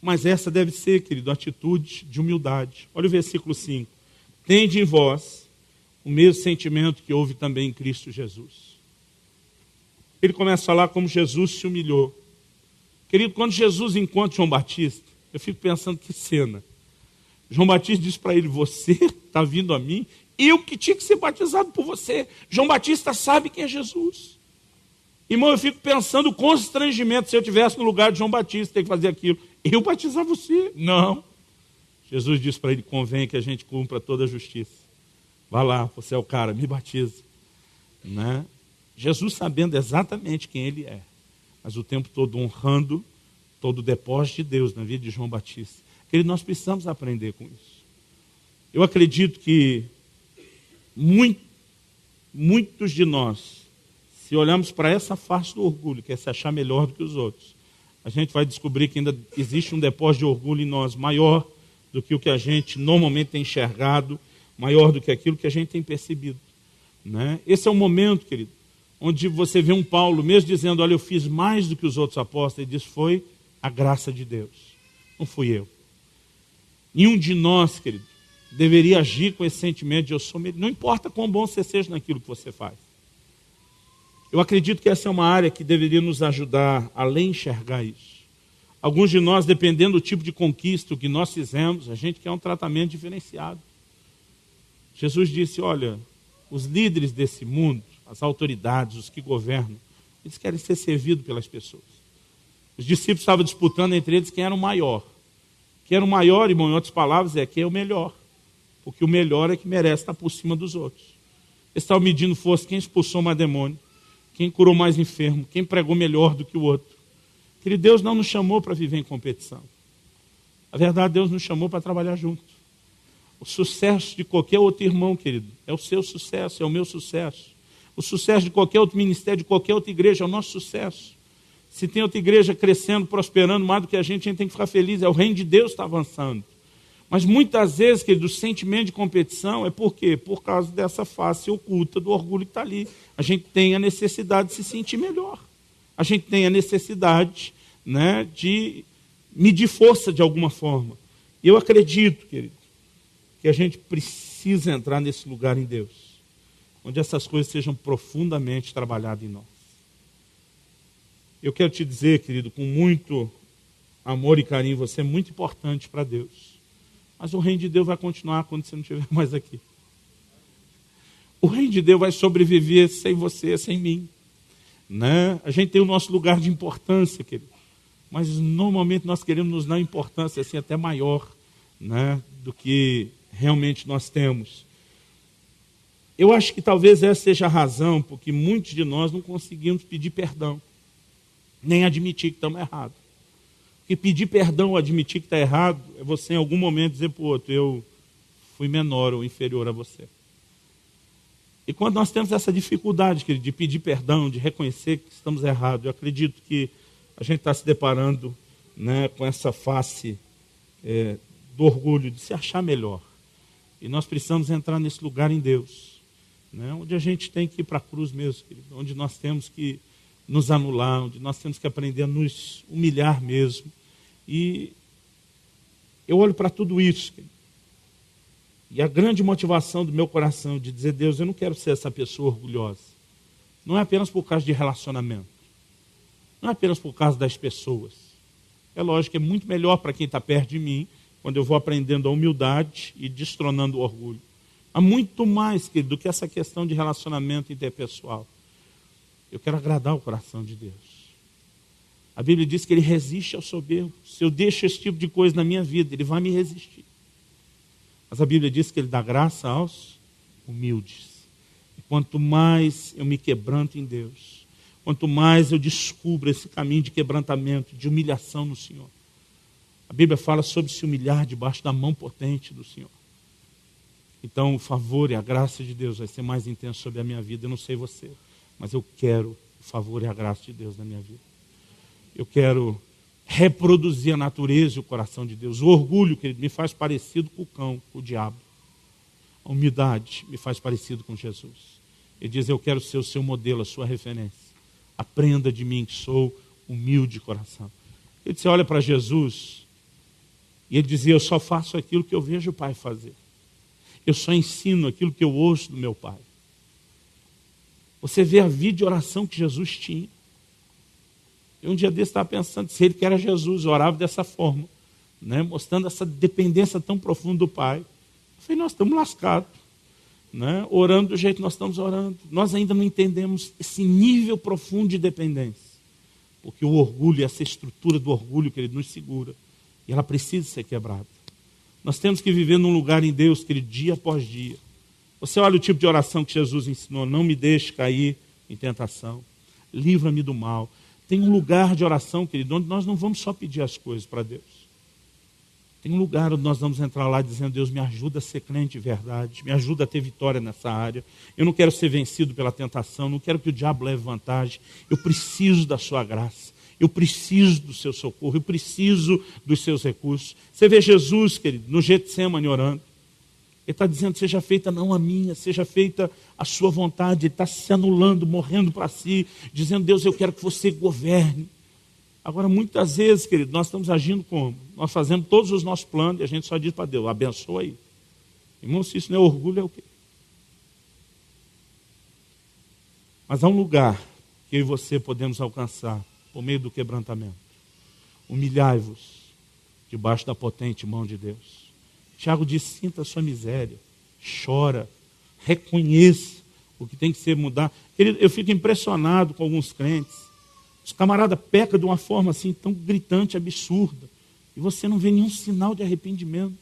Mas essa deve ser, querido, a atitude de humildade. Olha o versículo 5. Tende em vós o mesmo sentimento que houve também em Cristo Jesus. Ele começa a falar como Jesus se humilhou. Querido, quando Jesus encontra João Batista, eu fico pensando que cena. João Batista diz para ele, você está vindo a mim, eu que tinha que ser batizado por você. João Batista sabe quem é Jesus. Irmão, eu fico pensando o constrangimento se eu estivesse no lugar de João Batista, ter que fazer aquilo. Eu batizar você? Não. Jesus diz para ele, convém que a gente cumpra toda a justiça. Vá lá, você é o cara, me batiza. Né? Jesus sabendo exatamente quem ele é, mas o tempo todo honrando todo o depósito de Deus na vida de João Batista. Querido, nós precisamos aprender com isso. Eu acredito que muitos de nós, se olharmos para essa face do orgulho, que é se achar melhor do que os outros, a gente vai descobrir que ainda existe um depósito de orgulho em nós maior do que o que a gente normalmente tem enxergado, maior do que aquilo que a gente tem percebido. Né? Esse é o momento, querido, onde você vê um Paulo, mesmo dizendo, olha, eu fiz mais do que os outros apóstolos, ele diz, foi a graça de Deus, não fui eu. Nenhum de nós, querido, deveria agir com esse sentimento de eu sou melhor, não importa quão bom você seja naquilo que você faz. Eu acredito que essa é uma área que deveria nos ajudar a enxergar isso. Alguns de nós, dependendo do tipo de conquista que nós fizemos, a gente quer um tratamento diferenciado. Jesus disse, olha, os líderes desse mundo, as autoridades, os que governam, eles querem ser servidos pelas pessoas. Os discípulos estavam disputando entre eles quem era o maior. Quem era o maior, irmão, em outras palavras, é quem é o melhor. Porque o melhor é que merece estar por cima dos outros. Eles estavam medindo força, quem expulsou mais demônio, quem curou mais enfermo, quem pregou melhor do que o outro. Querido, Deus não nos chamou para viver em competição. A verdade, Deus nos chamou para trabalhar juntos. O sucesso de qualquer outro irmão, querido, é o seu sucesso, é o meu sucesso. O sucesso de qualquer outro ministério, de qualquer outra igreja, é o nosso sucesso. Se tem outra igreja crescendo, prosperando mais do que a gente tem que ficar feliz. É o reino de Deus está avançando. Mas muitas vezes, querido, o sentimento de competição é por quê? Por causa dessa face oculta do orgulho que está ali. A gente tem a necessidade de se sentir melhor. A gente tem a necessidade, né, de medir força de alguma forma. E eu acredito, querido, que a gente precisa entrar nesse lugar em Deus, onde essas coisas sejam profundamente trabalhadas em nós. Eu quero te dizer, querido, com muito amor e carinho, você é muito importante para Deus. Mas o reino de Deus vai continuar quando você não estiver mais aqui. O reino de Deus vai sobreviver sem você, sem mim. Né? A gente tem o nosso lugar de importância, querido. Mas normalmente nós queremos nos dar importância assim, até maior, né, do que realmente nós temos. Eu acho que talvez essa seja a razão porque muitos de nós não conseguimos pedir perdão, nem admitir que estamos errados. Porque pedir perdão ou admitir que está errado é você em algum momento dizer para o outro, eu fui menor ou inferior a você. E quando nós temos essa dificuldade, querido, de pedir perdão, de reconhecer que estamos errados, eu acredito que a gente está se deparando, né, com essa face do orgulho, de se achar melhor. E nós precisamos entrar nesse lugar em Deus, né, onde a gente tem que ir para a cruz mesmo, querido, onde nós temos que nos anular, onde nós temos que aprender a nos humilhar mesmo. E eu olho para tudo isso, querido, e a grande motivação do meu coração de dizer, Deus, eu não quero ser essa pessoa orgulhosa. Não é apenas por causa de relacionamento. Não é apenas por causa das pessoas. É lógico que é muito melhor para quem está perto de mim, quando eu vou aprendendo a humildade e destronando o orgulho. Há muito mais, querido, do que essa questão de relacionamento interpessoal. Eu quero agradar o coração de Deus. A Bíblia diz que Ele resiste ao soberbo. Se eu deixo esse tipo de coisa na minha vida, Ele vai me resistir. Mas a Bíblia diz que Ele dá graça aos humildes. E quanto mais eu me quebranto em Deus, quanto mais eu descubro esse caminho de quebrantamento, de humilhação no Senhor. A Bíblia fala sobre se humilhar debaixo da mão potente do Senhor. Então o favor e a graça de Deus vai ser mais intenso sobre a minha vida. Eu não sei você, mas eu quero o favor e a graça de Deus na minha vida. Eu quero reproduzir a natureza e o coração de Deus. O orgulho, querido, me faz parecido com o cão, com o diabo. A humildade me faz parecido com Jesus. Ele diz, eu quero ser o seu modelo, a sua referência. Aprenda de mim que sou humilde de coração. Ele disse, olha para Jesus, e ele dizia, eu só faço aquilo que eu vejo o Pai fazer. Eu só ensino aquilo que eu ouço do meu Pai. Você vê a vida de oração que Jesus tinha. Eu um dia desse estava pensando, se ele que era Jesus, orava dessa forma, né, mostrando essa dependência tão profunda do Pai. Eu falei, nós estamos lascados, né, orando do jeito que nós estamos orando. Nós ainda não entendemos esse nível profundo de dependência. Porque o orgulho, essa estrutura do orgulho que ele nos segura, e ela precisa ser quebrada. Nós temos que viver num lugar em Deus, querido, dia após dia. Você olha o tipo de oração que Jesus ensinou, não me deixe cair em tentação, livra-me do mal. Tem um lugar de oração, querido, onde nós não vamos só pedir as coisas para Deus. Tem um lugar onde nós vamos entrar lá dizendo, Deus, me ajuda a ser crente de verdade, me ajuda a ter vitória nessa área. Eu não quero ser vencido pela tentação, não quero que o diabo leve vantagem. Eu preciso da sua graça, eu preciso do seu socorro, eu preciso dos seus recursos. Você vê Jesus, querido, no Getsemane orando. Ele está dizendo, seja feita não a minha, seja feita a sua vontade. Ele está se anulando, morrendo para si, dizendo, Deus, eu quero que você governe. Agora, muitas vezes, querido, nós estamos agindo como? Nós fazemos todos os nossos planos e a gente só diz para Deus, abençoa aí. Irmão, se isso não é orgulho, é o quê? Mas há um lugar que eu e você podemos alcançar por meio do quebrantamento. Humilhai-vos debaixo da potente mão de Deus. Tiago diz, sinta a sua miséria, chora, reconheça o que tem que ser mudado. Eu fico impressionado com alguns crentes. Os camaradas pecam de uma forma assim tão gritante, absurda, e você não vê nenhum sinal de arrependimento.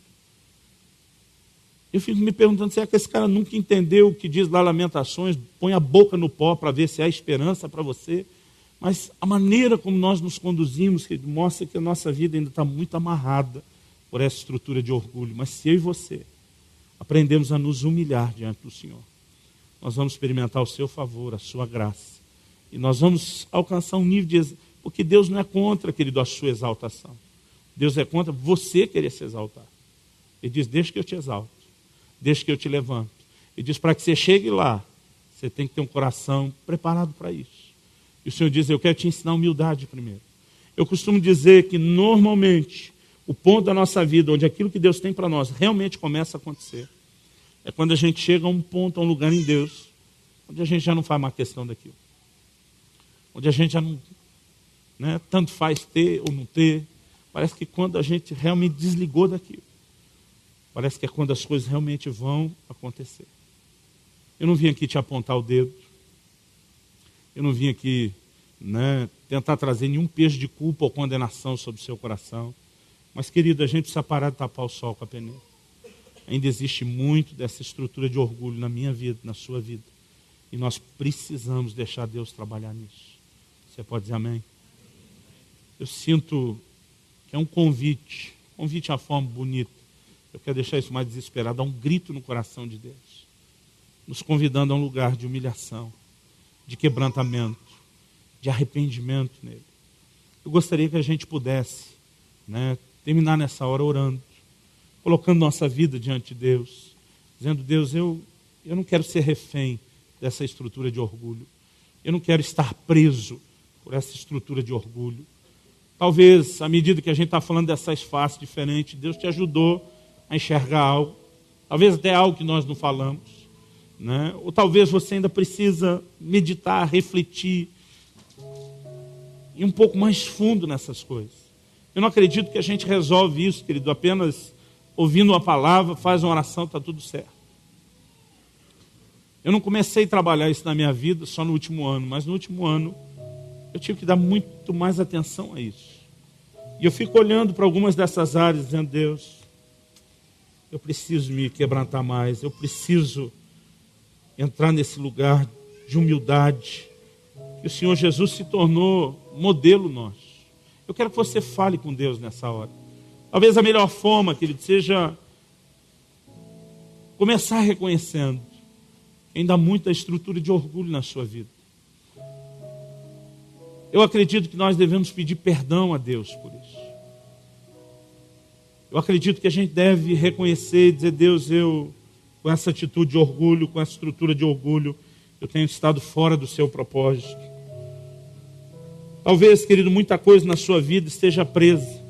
Eu fico me perguntando, será que esse cara nunca entendeu o que diz lá Lamentações, põe a boca no pó para ver se há esperança para você? Mas a maneira como nós nos conduzimos, que mostra que a nossa vida ainda está muito amarrada por essa estrutura de orgulho. Mas se eu e você aprendemos a nos humilhar diante do Senhor, nós vamos experimentar o seu favor, a sua graça. E nós vamos alcançar um nível de... Porque Deus não é contra, querido, a sua exaltação. Deus é contra você querer se exaltar. Ele diz, deixa que eu te exalto. Deixa que eu te levanto. Ele diz, para que você chegue lá, você tem que ter um coração preparado para isso. E o Senhor diz, eu quero te ensinar humildade primeiro. Eu costumo dizer que normalmente o ponto da nossa vida, onde aquilo que Deus tem para nós realmente começa a acontecer, é quando a gente chega a um ponto, a um lugar em Deus, onde a gente já não faz mais questão daquilo. Onde a gente já não, né, tanto faz ter ou não ter. Parece que quando a gente realmente desligou daquilo, parece que é quando as coisas realmente vão acontecer. Eu não vim aqui te apontar o dedo. Eu não vim aqui, né, tentar trazer nenhum peso de culpa ou condenação sobre o seu coração. Mas, querido, a gente precisa parar de tapar o sol com a peneira. Ainda existe muito dessa estrutura de orgulho na minha vida, na sua vida. E nós precisamos deixar Deus trabalhar nisso. Você pode dizer amém? Eu sinto que é um convite é uma forma bonita. Eu quero deixar isso mais desesperado, dar um grito no coração de Deus, nos convidando a um lugar de humilhação, de quebrantamento, de arrependimento nele. Eu gostaria que a gente pudesse, terminar nessa hora orando, colocando nossa vida diante de Deus, dizendo: Deus, eu não quero ser refém dessa estrutura de orgulho. Eu não quero estar preso por essa estrutura de orgulho. Talvez, à medida que a gente está falando dessas faces diferentes, Deus te ajudou a enxergar algo, talvez até algo que nós não falamos, ou talvez você ainda precisa meditar, refletir, ir um pouco mais fundo nessas coisas. Eu não acredito que a gente resolve isso, querido, apenas ouvindo uma palavra, faz uma oração, está tudo certo. Eu não comecei a trabalhar isso na minha vida só no último ano, mas no último ano eu tive que dar muito mais atenção a isso. E eu fico olhando para algumas dessas áreas, dizendo: Deus, eu preciso me quebrantar mais, eu preciso entrar nesse lugar de humildade, que o Senhor Jesus se tornou modelo nosso. Eu quero que você fale com Deus nessa hora. Talvez a melhor forma, querido, seja começar reconhecendo que ainda há muita estrutura de orgulho na sua vida. Eu acredito que nós devemos pedir perdão a Deus por isso. Eu acredito que a gente deve reconhecer e dizer: Deus, eu, com essa atitude de orgulho, com essa estrutura de orgulho, eu tenho estado fora do seu propósito. Talvez, querido, muita coisa na sua vida esteja presa.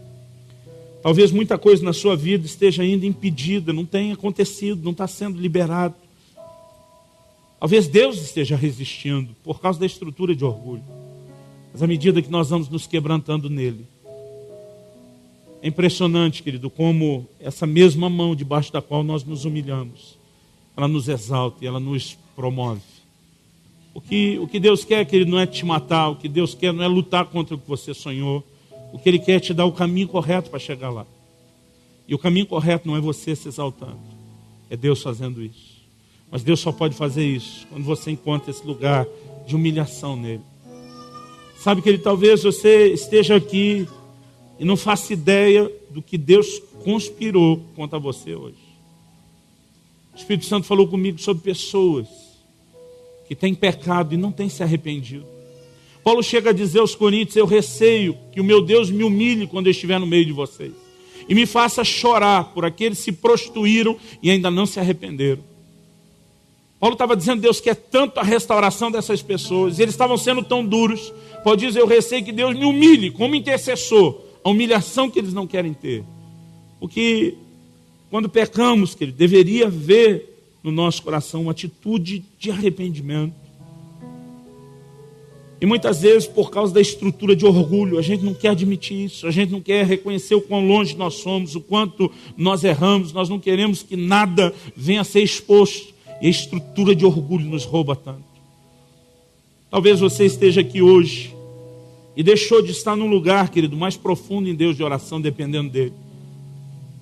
Talvez muita coisa na sua vida esteja ainda impedida, não tenha acontecido, não está sendo liberado. Talvez Deus esteja resistindo por causa da estrutura de orgulho. Mas à medida que nós vamos nos quebrantando nele, é impressionante, querido, como essa mesma mão debaixo da qual nós nos humilhamos, ela nos exalta e ela nos promove. O que Deus quer, querido, não é te matar. O que Deus quer não é lutar contra o que você sonhou. O que Ele quer é te dar o caminho correto para chegar lá. E o caminho correto não é você se exaltando, é Deus fazendo isso. Mas Deus só pode fazer isso quando você encontra esse lugar de humilhação nele. Sabe, querido, talvez você esteja aqui e não faça ideia do que Deus conspirou contra você hoje. O Espírito Santo falou comigo sobre pessoas que têm pecado e não têm se arrependido. Paulo chega a dizer aos Coríntios: eu receio que o meu Deus me humilhe quando eu estiver no meio de vocês e me faça chorar por aqueles que se prostituíram e ainda não se arrependeram. Paulo estava dizendo: Deus quer tanto a restauração dessas pessoas, e eles estavam sendo tão duros. Paulo diz: eu receio que Deus me humilhe como intercessor, a humilhação que eles não querem ter. Porque quando pecamos, querido, deveria haver no nosso coração uma atitude de arrependimento. E muitas vezes, por causa da estrutura de orgulho, a gente não quer admitir isso, a gente não quer reconhecer o quão longe nós somos, o quanto nós erramos, nós não queremos que nada venha a ser exposto, e a estrutura de orgulho nos rouba tanto. Talvez você esteja aqui hoje e deixou de estar num lugar, querido, mais profundo em Deus de oração, dependendo dele.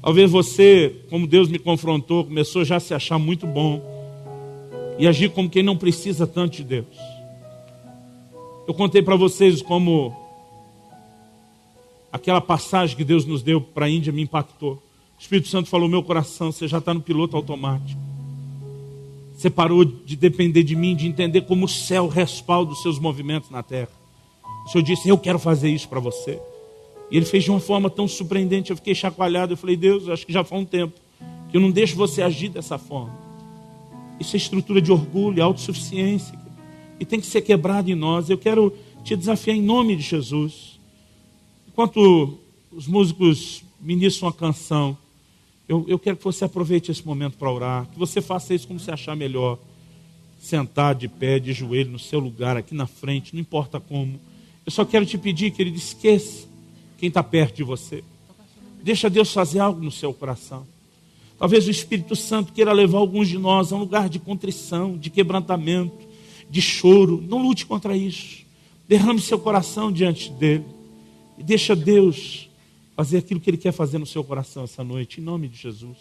Talvez você, como Deus me confrontou, começou já a se achar muito bom e agir como quem não precisa tanto de Deus. Eu contei para vocês como aquela passagem que Deus nos deu para a Índia me impactou. O Espírito Santo falou: meu coração, você já está no piloto automático. Você parou de depender de mim, de entender como o céu respalda os seus movimentos na terra. O Senhor disse: eu quero fazer isso para você. E Ele fez de uma forma tão surpreendente, eu fiquei chacoalhado. Eu falei: Deus, acho que já faz um tempo que eu não deixo você agir dessa forma. Isso é estrutura de orgulho, autossuficiência, e tem que ser quebrado em nós. Eu quero te desafiar em nome de Jesus. Enquanto os músicos ministram a canção, eu quero que você aproveite esse momento para orar, que você faça isso como você achar melhor. Sentar de pé, de joelho, no seu lugar, aqui na frente, não importa como. Eu só quero te pedir, querido, esqueça quem está perto de você. Deixa Deus fazer algo no seu coração. Talvez o Espírito Santo queira levar alguns de nós a um lugar de contrição, de quebrantamento, de choro. Não lute contra isso. Derrame seu coração diante dele. E deixa Deus fazer aquilo que Ele quer fazer no seu coração essa noite, em nome de Jesus.